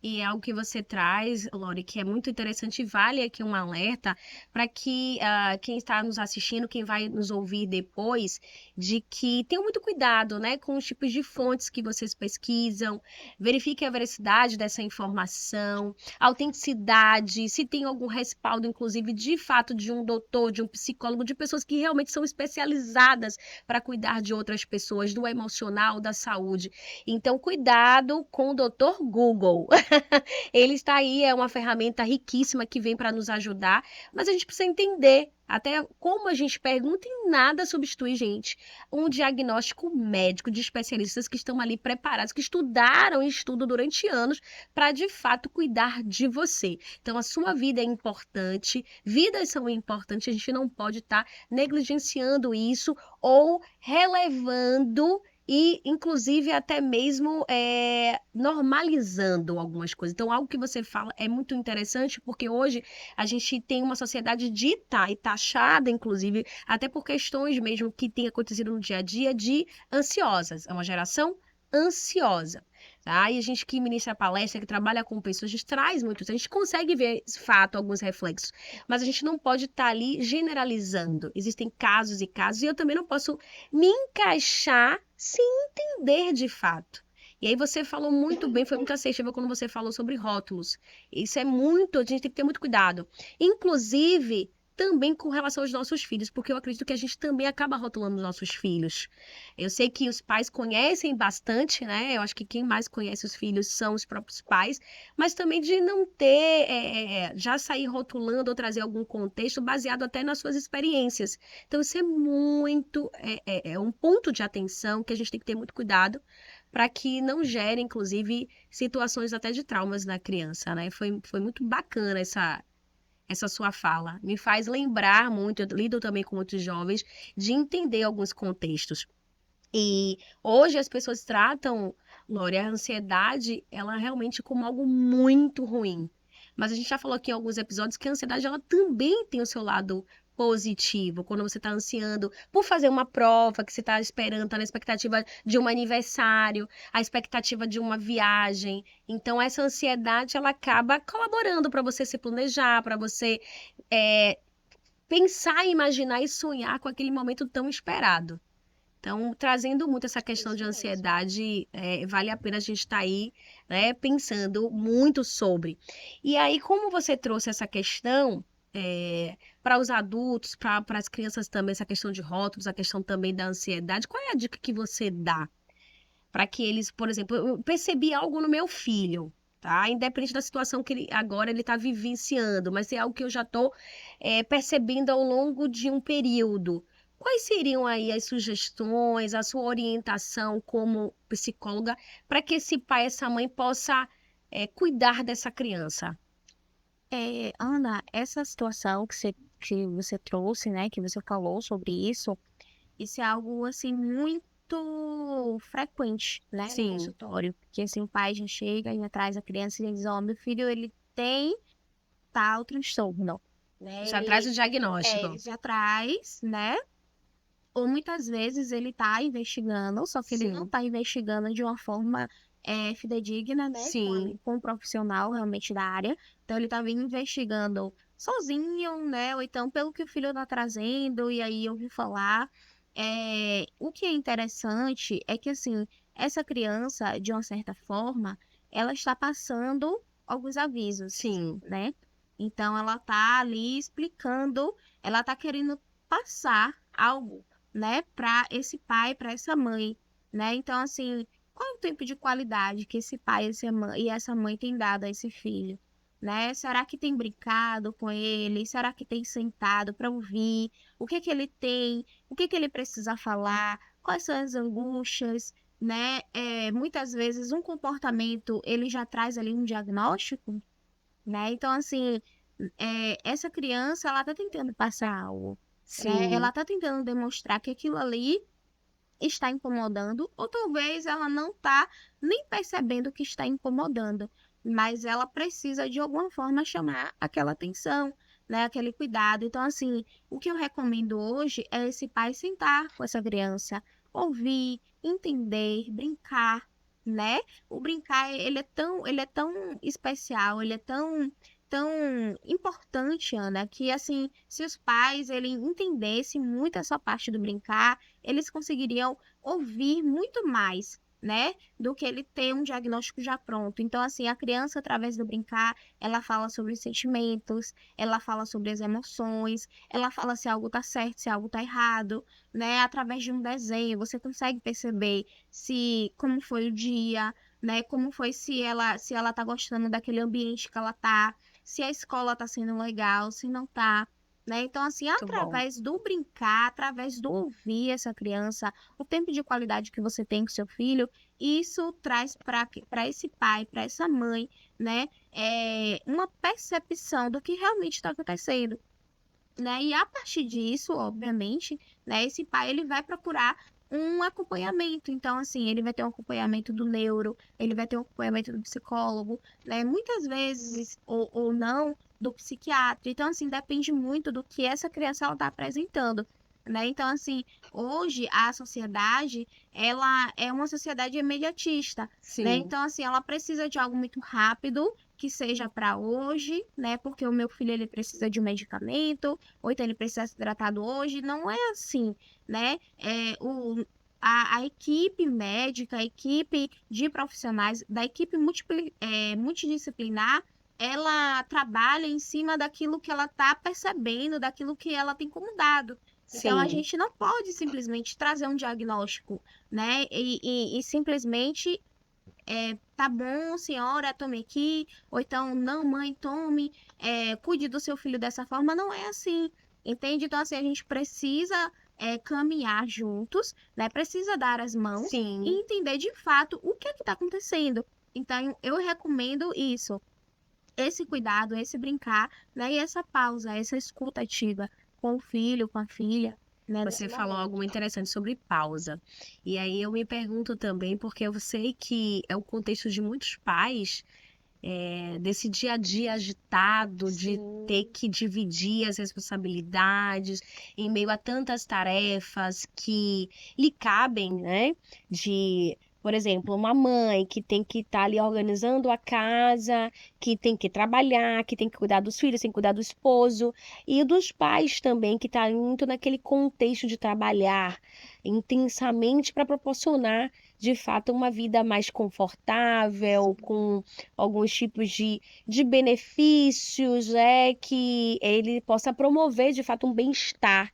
E é algo que você traz, Lori, que é muito interessante e vale aqui um alerta para que quem está nos assistindo, quem vai nos ouvir depois, de que tenham muito cuidado, né, com os tipos de fontes que vocês pesquisam, verifique a veracidade dessa informação, a autenticidade, se tem algum respaldo, inclusive, de fato, de um doutor, de um psicólogo, de pessoas que realmente são especializadas para cuidar de outras pessoas, do emocional, da saúde. Então, cuidado com o doutor Google. Ele está aí, é uma ferramenta riquíssima que vem para nos ajudar, mas a gente precisa entender até como a gente pergunta e nada substitui, gente, um diagnóstico médico de especialistas que estão ali preparados, que estudaram e estudam durante anos para de fato cuidar de você. Então, a sua vida é importante, vidas são importantes, a gente não pode estar negligenciando isso ou relevando e, inclusive, até mesmo normalizando algumas coisas. Então, algo que você fala é muito interessante, porque hoje a gente tem uma sociedade dita e taxada, inclusive, até por questões mesmo que têm acontecido no dia a dia, de ansiosas. É uma geração ansiosa. Tá? E a gente que ministra palestra, que trabalha com pessoas, a gente traz muito isso. A gente consegue ver, de fato, alguns reflexos, mas a gente não pode estar ali generalizando. Existem casos e casos, e eu também não posso me encaixar sem entender de fato. E aí você falou muito bem, foi muito assertiva quando você falou sobre rótulos. Isso é muito, a gente tem que ter muito cuidado. Inclusive, também com relação aos nossos filhos, porque eu acredito que a gente também acaba rotulando os nossos filhos. Eu sei que os pais conhecem bastante, né? Eu acho que quem mais conhece os filhos são os próprios pais, mas também de não ter, já sair rotulando ou trazer algum contexto baseado até nas suas experiências. Então, isso é muito, é um ponto de atenção que a gente tem que ter muito cuidado para que não gere, inclusive, situações até de traumas na criança, né? Foi muito bacana essa sua fala. Me faz lembrar muito, eu lido também com muitos jovens, de entender alguns contextos. E hoje as pessoas tratam, Lore, a ansiedade, ela realmente como algo muito ruim. Mas a gente já falou aqui em alguns episódios que a ansiedade, ela também tem o seu lado positivo. Quando você está ansiando por fazer uma prova que você está esperando, está na expectativa de um aniversário, a expectativa de uma viagem. Então, essa ansiedade, ela acaba colaborando para você se planejar, para você pensar, imaginar e sonhar com aquele momento tão esperado. Então, trazendo muito essa questão de Isso mesmo. ansiedade, vale a pena a gente estar aí, né, pensando muito sobre. E aí, como você trouxe essa questão para os adultos, para as crianças também, essa questão de rótulos, a questão também da ansiedade, qual é a dica que você dá para que eles, por exemplo, eu percebi algo no meu filho, tá? Independente da situação que ele agora ele está vivenciando, mas é algo que eu já estou percebendo ao longo de um período. Quais seriam aí as sugestões, a sua orientação como psicóloga para que esse pai, essa mãe possa cuidar dessa criança? Ana, essa situação que você trouxe, né, que você falou sobre isso é algo, assim, muito frequente, né, no Sim, consultório. Porque, assim, o pai já chega e traz a criança e diz, ó, meu filho, ele tem tal transtorno, né, já traz o ele diagnóstico. já traz, né, ou muitas vezes ele tá investigando, só que ele não Sim, tá investigando de uma forma fidedigna, né? sim, Com um profissional realmente da área. Então ele tá vindo investigando sozinho, né? Ou então pelo que o filho tá trazendo, e aí eu ouvi falar. O que é interessante é que assim, essa criança, de uma certa forma, ela está passando alguns avisos, sim, né? Então ela tá ali explicando, ela tá querendo passar algo, né, para esse pai, para essa mãe, né? Então, assim, qual é o tempo de qualidade que esse pai e essa mãe têm dado a esse filho, né? Será que tem brincado com ele? Será que tem sentado para ouvir? O que que ele tem? O que que ele precisa falar? Quais são as angústias, né? Muitas vezes um comportamento ele já traz ali um diagnóstico, né? Então, assim, essa criança, ela tá tentando passar algo, né? sim. Ela tá tentando demonstrar que aquilo ali está incomodando, ou talvez ela não tá nem percebendo que está incomodando, mas ela precisa de alguma forma chamar aquela atenção, né? Aquele cuidado. Então, assim, o que eu recomendo hoje é esse pai sentar com essa criança, ouvir, entender, brincar, né? O brincar, ele é tão especial, ele é tão importante, Ana, que assim, se os pais ele entendessem muito essa parte do brincar, eles conseguiriam ouvir muito mais, né, do que ele ter um diagnóstico já pronto. Então, assim, a criança, através do brincar, ela fala sobre os sentimentos, ela fala sobre as emoções, ela fala se algo tá certo, se algo tá errado, né? Através de um desenho, você consegue perceber se como foi o dia, né? Como foi se ela tá gostando daquele ambiente que ela tá, se a escola tá sendo legal, se não tá, né? Então, assim, Muito bom. através do brincar, através do ouvir essa criança, o tempo de qualidade que você tem com seu filho, isso traz para esse pai, para essa mãe, né? Uma percepção do que realmente está acontecendo, né? E a partir disso, obviamente, né, esse pai ele vai procurar um acompanhamento. Então, assim, ele vai ter um acompanhamento do neuro, ele vai ter um acompanhamento do psicólogo, né? Muitas vezes, ou não, do psiquiatra. Então, assim, depende muito do que essa criança ela está apresentando. Né? Então, assim, hoje a sociedade, ela é uma sociedade imediatista, né? Sim. Então, assim, ela precisa de algo muito rápido, que seja para hoje, né? Porque o meu filho ele precisa de um medicamento, ou então ele precisa ser tratado hoje. Não é assim, né? A equipe médica, a equipe de profissionais, da equipe multidisciplinar, ela trabalha em cima daquilo que ela está percebendo, daquilo que ela tem como dado. Então, a Sim. gente não pode simplesmente trazer um diagnóstico, né? E simplesmente tá bom, senhora, tome aqui, ou então, não, mãe, tome, cuide do seu filho dessa forma. Não é assim, entende? Então, assim, a gente precisa caminhar juntos, né? Precisa dar as mãos e Sim. entender de fato o que é que está acontecendo. Então, eu recomendo isso, esse cuidado, esse brincar, né? E essa pausa, essa escuta ativa com o filho, com a filha, né? Nesse Você falou momento. algo interessante sobre pausa. E aí eu me pergunto também, porque eu sei que é o contexto de muitos pais, desse dia a dia agitado, de ter Sim. que dividir as responsabilidades em meio a tantas tarefas que lhe cabem, né? De, por exemplo, uma mãe que tem que estar ali organizando a casa, que tem que trabalhar, que tem que cuidar dos filhos, tem que cuidar do esposo, e dos pais também, que está muito naquele contexto de trabalhar intensamente para proporcionar, de fato, uma vida mais confortável, com alguns tipos de benefícios, que ele possa promover, de fato, um bem-estar,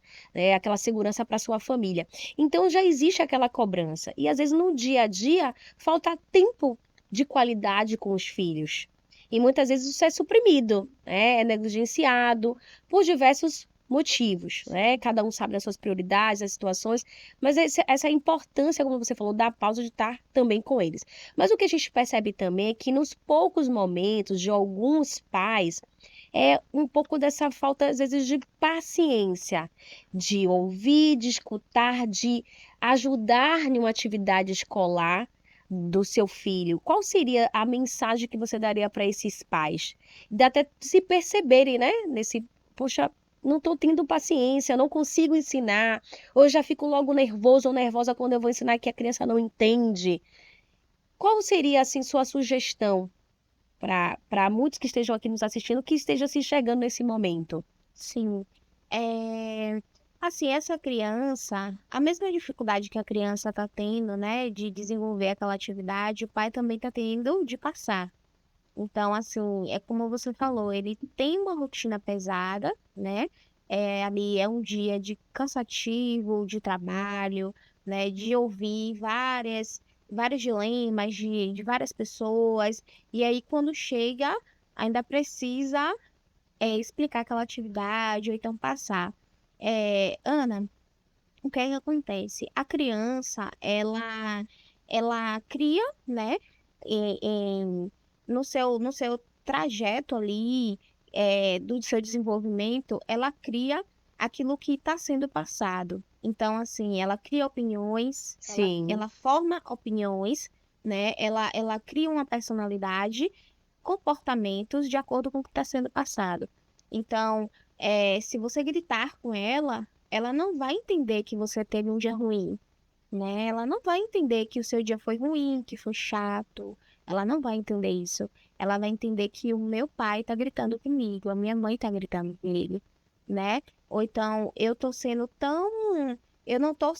aquela segurança para sua família. Então, já existe aquela cobrança. E, às vezes, no dia a dia, falta tempo de qualidade com os filhos. E muitas vezes isso é suprimido, né? É negligenciado por diversos motivos, né? Cada um sabe das suas prioridades, das situações, mas essa importância, como você falou, da pausa de estar também com eles. Mas o que a gente percebe também é que nos poucos momentos de alguns pais, é um pouco dessa falta, às vezes, de paciência, de ouvir, de escutar, de ajudar em uma atividade escolar do seu filho. Qual seria a mensagem que você daria para esses pais? De até se perceberem, né, nesse, poxa, não estou tendo paciência, não consigo ensinar, ou eu já fico logo nervoso ou nervosa quando eu vou ensinar que a criança não entende. Qual seria, assim, sua sugestão para muitos que estejam aqui nos assistindo, que estejam se enxergando nesse momento? Sim. Assim, essa criança, a mesma dificuldade que a criança está tendo, né, de desenvolver aquela atividade, o pai também está tendo de passar. Então, assim, é como você falou, ele tem uma rotina pesada, né? Ali é um dia de cansativo, de trabalho, né? De ouvir vários dilemas de várias pessoas. E aí, quando chega, ainda precisa explicar aquela atividade ou então passar. Ana, o que é que acontece? A criança, ela cria, né, em- em- no seu trajeto ali, do seu desenvolvimento, ela cria aquilo que está sendo passado. Então, assim, ela cria opiniões, ela, Sim, ela forma opiniões, né, ela cria uma personalidade, comportamentos de acordo com o que está sendo passado. Então, se você gritar com ela não vai entender que você teve um dia ruim, né? Ela não vai entender que o seu dia foi ruim, que foi chato. Ela não vai entender isso. Ela vai entender que o meu pai tá gritando comigo, a minha mãe tá gritando comigo, né? Ou então eu tô sendo tão. Eu não tô.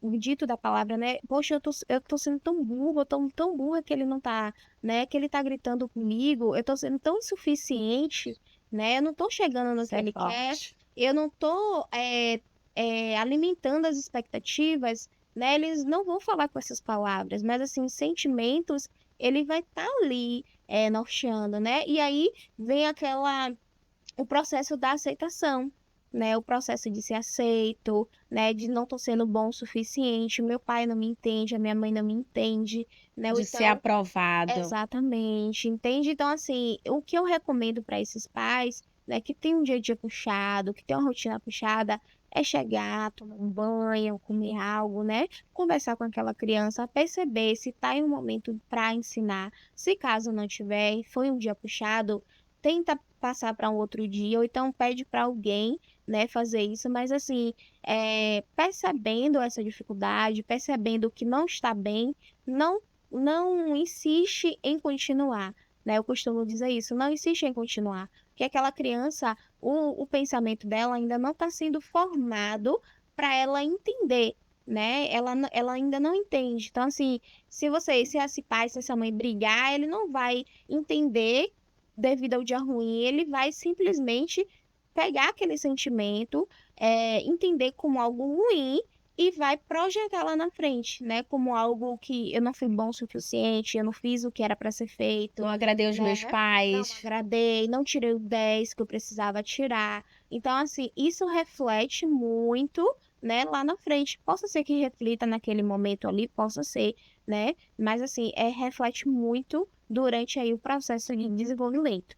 O dito da palavra, né? Poxa, eu tô sendo tão burra, tão burra que ele não tá, né? Que ele tá gritando comigo. Eu tô sendo tão insuficiente, né? Eu não tô chegando no Isso que é ele quer. forte. Eu não tô alimentando as expectativas, né? Eles não vão falar com essas palavras, mas assim, sentimentos, ele vai estar ali norteando, né? E aí vem o processo da aceitação, né? O processo de ser aceito, né? De não estou sendo bom o suficiente, meu pai não me entende, a minha mãe não me entende, né? Ou De ser então, aprovado. exatamente, entende? Então, assim, o que eu recomendo para esses pais, né, que tem um dia a dia puxado, que tem uma rotina puxada, é chegar, tomar um banho, comer algo, né? Conversar com aquela criança, perceber se está em um momento para ensinar. Se caso não tiver, e foi um dia puxado, tenta passar para um outro dia, ou então pede para alguém, né, fazer isso, mas assim, percebendo essa dificuldade, percebendo que não está bem, não não insiste em continuar, né? Eu costumo dizer isso, não insiste em continuar, porque aquela criança, o pensamento dela ainda não está sendo formado para ela entender, né? Ela ainda não entende. Então, assim, se esse pai, se essa mãe brigar, ele não vai entender devido ao dia ruim, ele vai simplesmente pegar aquele sentimento, entender como algo ruim e vai projetar lá na frente, né, como algo que eu não fui bom o suficiente, eu não fiz o que era para ser Não feito, agradei os meus né? Não pais. agradei, não tirei o 10 que eu precisava tirar. Então, assim, isso reflete muito, né, lá na frente. Possa ser que reflita naquele momento ali, possa ser, né? Mas assim, reflete muito durante aí o processo de desenvolvimento.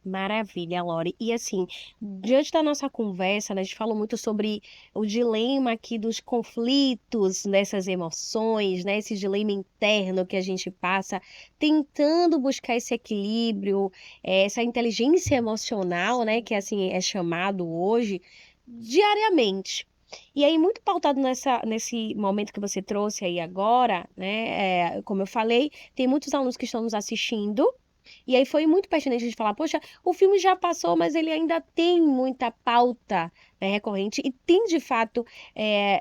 Maravilha, Lore. E assim, diante da nossa conversa, né, a gente falou muito sobre o dilema aqui dos conflitos, dessas emoções, né, esse dilema interno que a gente passa, tentando buscar esse equilíbrio, essa inteligência emocional, né, que assim é chamado hoje, diariamente. E aí, muito pautado nesse momento que você trouxe aí agora, né, como eu falei, tem muitos alunos que estão nos assistindo. E aí foi muito pertinente a gente falar, poxa, o filme já passou, mas ele ainda tem muita pauta, né, recorrente e tem, de fato,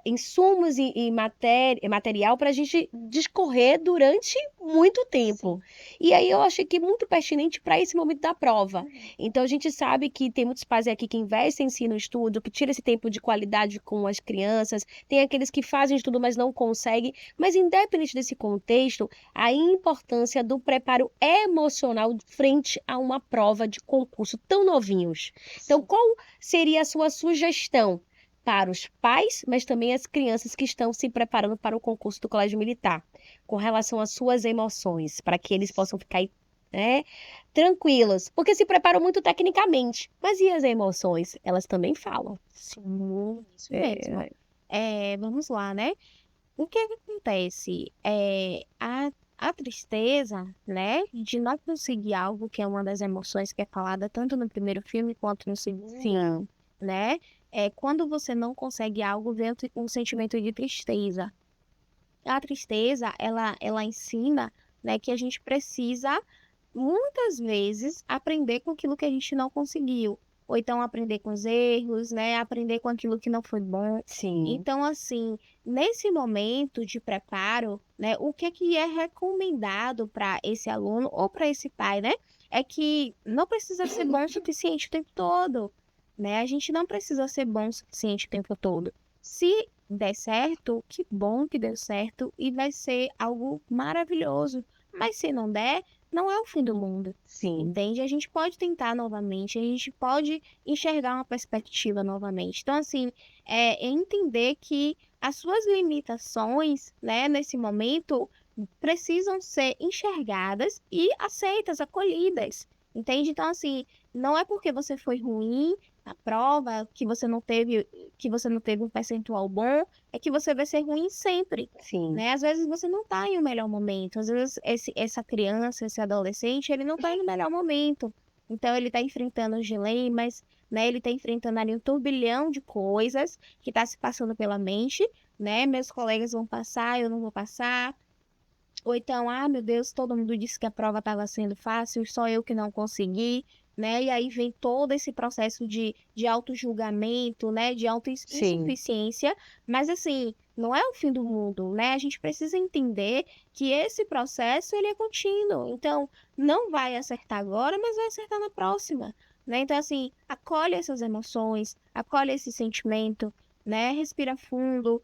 insumos e material para a gente discorrer durante muito tempo. E aí eu achei que é muito pertinente para esse momento da prova. Então a gente sabe que tem muitos pais aqui que investem sim no estudo, que tiram esse tempo de qualidade com as crianças, tem aqueles que fazem estudo, mas não conseguem. Mas independente desse contexto, a importância do preparo emocional frente a uma prova de concurso tão novinhos. Então, qual seria a sua sugestão para os pais, mas também as crianças que estão se preparando para o concurso do Colégio Militar, com relação às suas emoções, para que eles possam ficar, né, tranquilos? Porque se preparam muito tecnicamente, mas e as emoções? Elas também falam. Sim, isso mesmo. É, Vamos lá, né? O que que acontece? A tristeza, né, de não conseguir algo, que é uma das emoções que é falada tanto no primeiro filme quanto no segundo, sim, né? Quando você não consegue algo, vem um sentimento de tristeza. A tristeza, ela ensina, né, que a gente precisa muitas vezes aprender com aquilo que a gente não conseguiu, ou então aprender com os erros, né? Aprender com aquilo que não foi bom. sim, Então, assim, nesse momento de preparo, né, o que é recomendado para esse aluno ou para esse pai, né? É que não precisa ser bom o suficiente o tempo todo, né? A gente não precisa ser bom o suficiente o tempo todo. Se der certo, que bom que deu certo e vai ser algo maravilhoso. Mas se não der, não é o fim do mundo, sim, entende? A gente pode tentar novamente, a gente pode enxergar uma perspectiva novamente. Então, assim, é entender que as suas limitações, né, nesse momento, precisam ser enxergadas e aceitas, acolhidas, entende? Então, assim, não é porque você foi ruim na prova, que você não teve um percentual bom, é que você vai ser ruim sempre, sim, né? Às vezes você não está em um melhor momento, às vezes essa criança, esse adolescente, ele não está no melhor momento. Então ele está enfrentando os dilemas, né? Ele está enfrentando ali um turbilhão de coisas que está se passando pela mente, né? Meus colegas vão passar, eu não vou passar. Ou então, ah, meu Deus, todo mundo disse que a prova estava sendo fácil, só eu que não consegui, né? E aí vem todo esse processo de auto-julgamento, né? De Sim, auto-insuficiência. Mas, assim, não é o fim do mundo, né? A gente precisa entender que esse processo, ele é contínuo. Então, não vai acertar agora, mas vai acertar na próxima, né? Então, assim, acolhe essas emoções, acolhe esse sentimento, né? Respira fundo,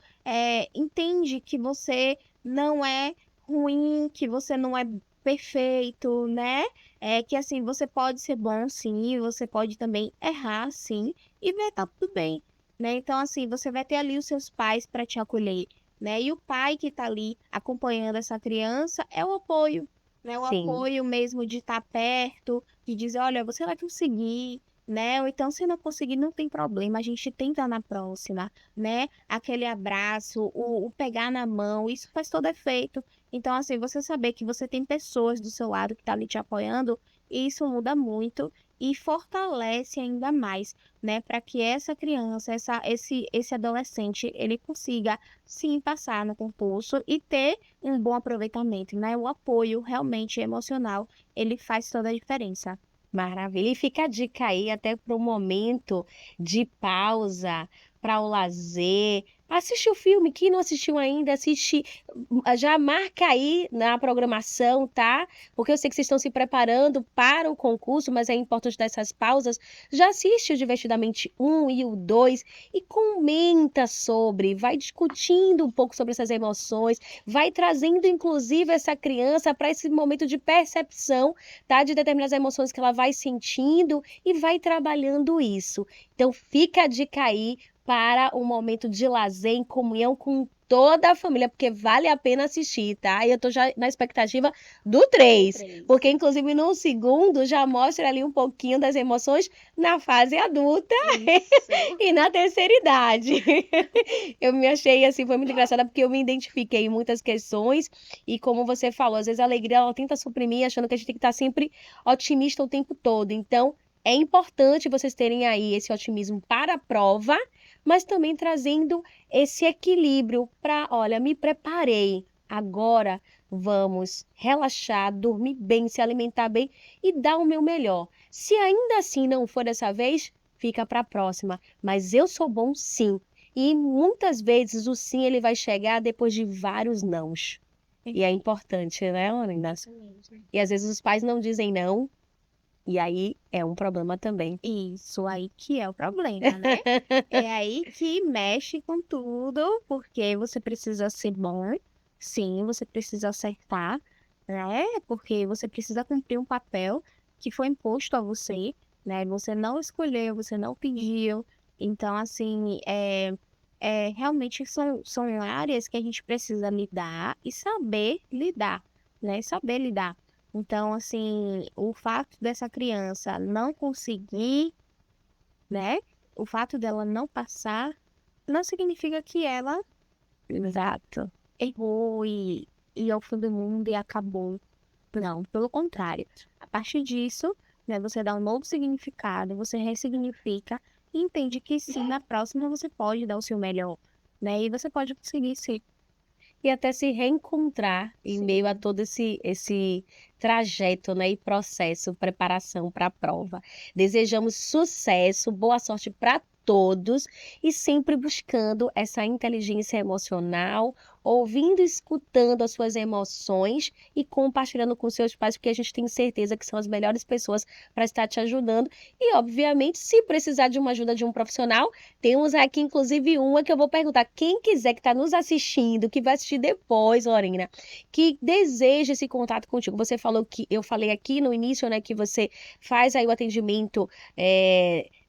entende que você não é ruim, que você não é perfeito, né? É que assim, você pode ser bom sim, você pode também errar sim, e vai estar tudo bem, né? Então, assim, você vai ter ali os seus pais para te acolher, né? E o pai que está ali acompanhando essa criança é o apoio, né? O sim. apoio mesmo de estar perto, de dizer, olha, você vai conseguir. Né? Ou então, se não conseguir, não tem problema, a gente tenta na próxima, né? Aquele abraço, o pegar na mão, isso faz todo efeito. Então, assim, você saber que você tem pessoas do seu lado que estão ali te apoiando, isso muda muito e fortalece ainda mais, né, para que essa criança, esse adolescente, ele consiga sim passar no concurso e ter um bom aproveitamento, né? O apoio realmente emocional, ele faz toda a diferença. Maravilha. E fica a dica aí até para o momento de pausa, para o lazer. Assiste o filme, quem não assistiu ainda, assiste, já marca aí na programação, tá? Porque eu sei que vocês estão se preparando para o concurso, mas é importante dar essas pausas. Já assiste o Divertidamente um e o 2 e comenta sobre, vai discutindo um pouco sobre essas emoções, vai trazendo inclusive essa criança para esse momento de percepção, tá, de determinadas emoções que ela vai sentindo e vai trabalhando isso. Então fica a dica aí para um momento de lazer em comunhão com toda a família, porque vale a pena assistir, tá? E eu tô já na expectativa do Do 3, 3. porque inclusive no segundo já mostra ali um pouquinho das emoções na fase adulta Isso. e na terceira idade. Eu me achei assim, foi muito engraçada porque eu me identifiquei em muitas questões e como você falou, às vezes a alegria ela tenta suprimir, achando que a gente tem que estar sempre otimista o tempo todo. Então, é importante vocês terem aí esse otimismo para a prova, mas também trazendo esse equilíbrio para, olha, me preparei, agora vamos relaxar, dormir bem, se alimentar bem e dar o meu melhor. Se ainda assim não for dessa vez, fica para a próxima. Mas eu sou bom sim. E muitas vezes o sim ele vai chegar depois de vários nãos. E é importante, né, Olinda? Isso mesmo. E às vezes os pais não dizem não, e aí é um problema também. Isso aí que é o problema, né? É aí que mexe com tudo, porque você precisa ser bom, sim, você precisa acertar, né? Porque você precisa cumprir um papel que foi imposto a você, né? Você não escolheu, você não pediu. Então, assim, realmente são áreas que a gente precisa lidar e saber lidar, né? Saber lidar. Então, assim, o fato dessa criança não conseguir, né? O fato dela não passar não significa que ela Exato. errou e é o fim do mundo e acabou. Não, pelo contrário. A partir disso, né, você dá um novo significado, você ressignifica e entende que sim, na próxima você pode dar o seu melhor, né? E você pode conseguir sim. E até se reencontrar em meio a Sim. todo esse trajeto, né, e processo, preparação para a prova. Desejamos sucesso, boa sorte para todos e sempre buscando essa inteligência emocional, ouvindo e escutando as suas emoções e compartilhando com seus pais, porque a gente tem certeza que são as melhores pessoas para estar te ajudando. E, obviamente, se precisar de uma ajuda de um profissional, temos aqui, inclusive, uma que eu vou perguntar. Quem quiser que está nos assistindo, que vai assistir depois, Lorena, que deseja esse contato contigo. Você falou que, eu falei aqui no início, né, que você faz aí o atendimento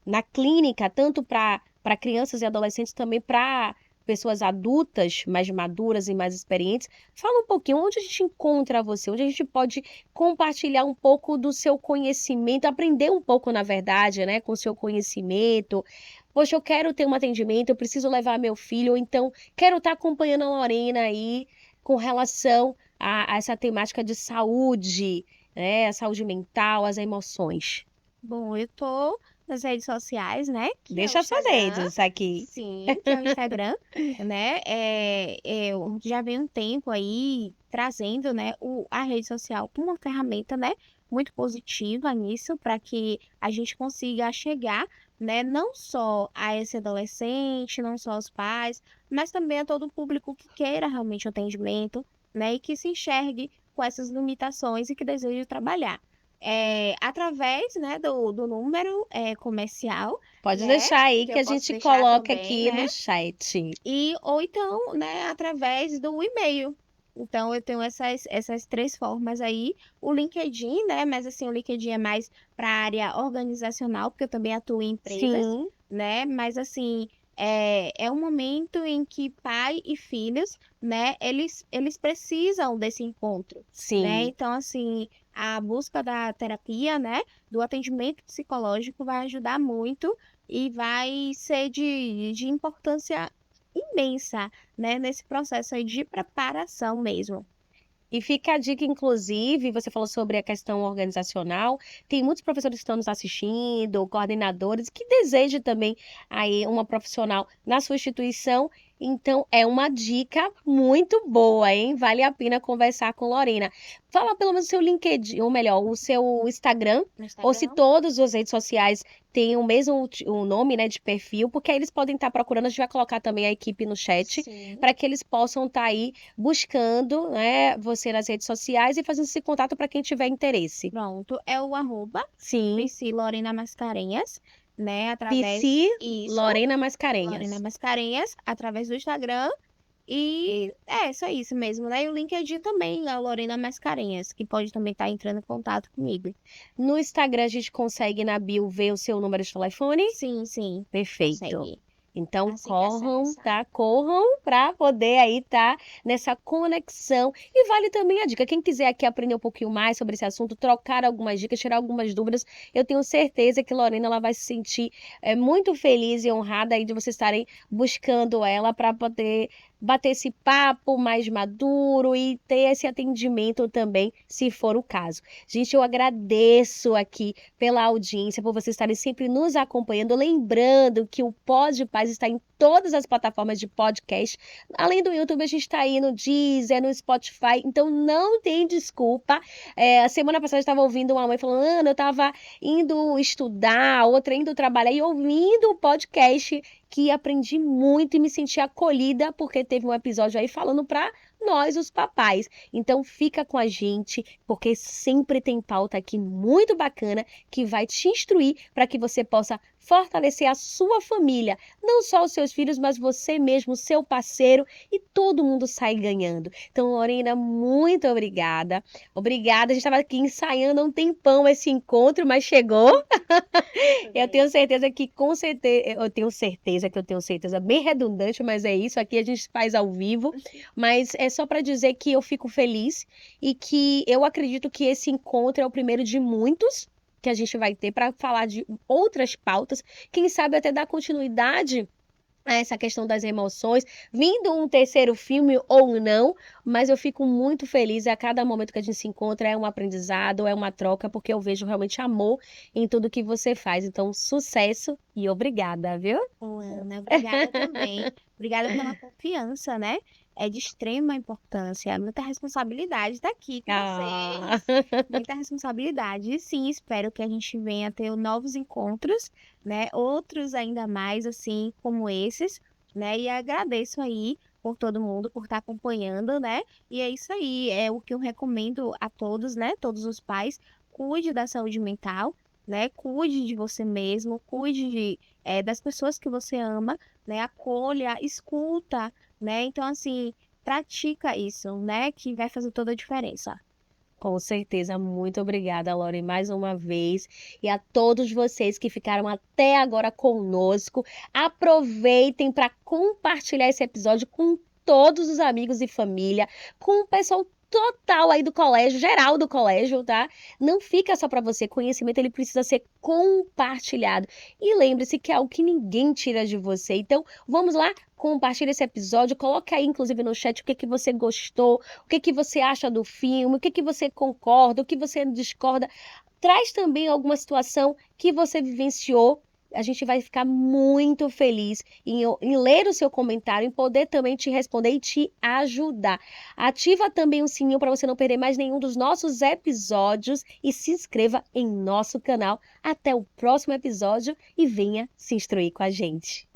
na clínica, tanto para crianças e adolescentes, também para pessoas adultas, mais maduras e mais experientes. Fala um pouquinho, onde a gente encontra você? Onde a gente pode compartilhar um pouco do seu conhecimento, aprender um pouco, na verdade, né, com o seu conhecimento. Poxa, eu quero ter um atendimento, eu preciso levar meu filho, ou então quero estar acompanhando a Lorena aí com relação a essa temática de saúde, né? A saúde mental, as emoções. Bom, eu tô nas redes sociais, né? Que é o Deixa seus Instagram. dedos aqui. Sim, que é o Instagram, né? Eu já venho um tempo aí trazendo, né, a rede social como uma ferramenta, né, muito positiva nisso, para que a gente consiga chegar, né, não só a esse adolescente, não só aos pais, mas também a todo o público que queira realmente o atendimento, né, e que se enxergue com essas limitações e que deseje trabalhar. Através, né, do número comercial, Pode né, deixar aí que que eu a posso gente deixar coloca também, aqui né? no chat. Ou então, né, através do e-mail. Então, eu tenho essas três formas aí. O LinkedIn, né? Mas assim, o LinkedIn é mais para a área organizacional, porque eu também atuo em empresas, Sim, né? Mas assim, é um momento em que pai e filhos, né, eles precisam desse encontro, né? sim. Então, assim, a busca da terapia, né, do atendimento psicológico vai ajudar muito e vai ser de importância imensa, né, nesse processo aí de preparação mesmo. E fica a dica, inclusive, você falou sobre a questão organizacional. Tem muitos professores que estão nos assistindo, coordenadores, que desejam também aí uma profissional na sua instituição. Então, é uma dica muito boa, hein? Vale a pena conversar com Lorena. Fala pelo menos o seu LinkedIn, ou melhor, o seu Instagram, No ou se Instagram? todas as redes sociais têm o mesmo o nome, né, de perfil, porque aí eles podem estar procurando. A gente vai colocar também a equipe no chat Sim. para que eles possam estar aí buscando, né, você nas redes sociais e fazendo esse contato para quem tiver interesse. Pronto, é o arroba Sim, PC Lorena Mascarenhas, né, através, PC isso, Lorena Lorena Mascarenhas. Mascarenhas, através do Instagram, e é só isso mesmo, né, e o LinkedIn também, a Lorena Mascarenhas, que pode também estar entrando em contato comigo. No Instagram a gente consegue na bio ver o seu número de telefone? Sim, sim, Perfeito. consegue, Então assim que corram, acessa. tá? Corram para poder aí estar nessa conexão. E vale também a dica, quem quiser aqui aprender um pouquinho mais sobre esse assunto, trocar algumas dicas, tirar algumas dúvidas, eu tenho certeza que Lorena ela vai se sentir muito feliz e honrada aí de vocês estarem buscando ela para poder bater esse papo mais maduro e ter esse atendimento também, se for o caso. Gente, eu agradeço aqui pela audiência, por vocês estarem sempre nos acompanhando. Lembrando que o Pod Paz está em todas as plataformas de podcast. Além do YouTube, a gente está aí no Deezer, no Spotify. Então não tem desculpa. A semana passada eu estava ouvindo uma mãe falando: Ana, eu estava indo estudar, outra indo trabalhar e ouvindo o podcast que aprendi muito e me senti acolhida porque teve um episódio aí falando para nós, os papais. Então fica com a gente, porque sempre tem pauta aqui muito bacana que vai te instruir para que você possa fortalecer a sua família, não só os seus filhos, mas você mesmo, o seu parceiro, e todo mundo sai ganhando. Então, Lorena, muito obrigada. Obrigada. A gente estava aqui ensaiando há um tempão esse encontro, mas chegou. Eu tenho certeza que com certeza, eu tenho certeza bem redundante, mas é isso, aqui a gente faz ao vivo, mas é só para dizer que eu fico feliz e que eu acredito que esse encontro é o primeiro de muitos que a gente vai ter para falar de outras pautas, quem sabe até dar continuidade a essa questão das emoções, vindo um terceiro filme ou não, mas eu fico muito feliz a cada momento que a gente se encontra, é um aprendizado, é uma troca, porque eu vejo realmente amor em tudo que você faz. Então, sucesso e obrigada, viu? Ô, Ana, obrigada também. Obrigada pela confiança, né? É de extrema importância, muita responsabilidade estar aqui com Ah, vocês. Muita responsabilidade. E sim, espero que a gente venha a ter novos encontros, né? Outros ainda mais, assim, como esses, né? E agradeço aí por todo mundo, por estar acompanhando, né? E é isso aí, é o que eu recomendo a todos, né? Todos os pais, cuide da saúde mental, né? Cuide de você mesmo, cuide das pessoas que você ama, né? Acolha, escuta, né? Então, assim, pratica isso, né? Que vai fazer toda a diferença. com certeza, muito obrigada, Lore, mais uma vez. E a todos vocês que ficaram até agora conosco, aproveitem para compartilhar esse episódio com todos os amigos e família, com o pessoal total aí do colégio, geral do colégio, tá? Não fica só para você, conhecimento ele precisa ser compartilhado. E lembre-se que é algo que ninguém tira de você. Então, vamos lá, compartilha esse episódio, coloca aí inclusive no chat o que que você gostou, o que que você acha do filme, o que que você concorda, o que você discorda. Traz também alguma situação que você vivenciou. A gente vai ficar muito feliz em ler o seu comentário, em poder também te responder e te ajudar. Ativa também o sininho para você não perder mais nenhum dos nossos episódios e se inscreva em nosso canal. Até o próximo episódio e venha se instruir com a gente.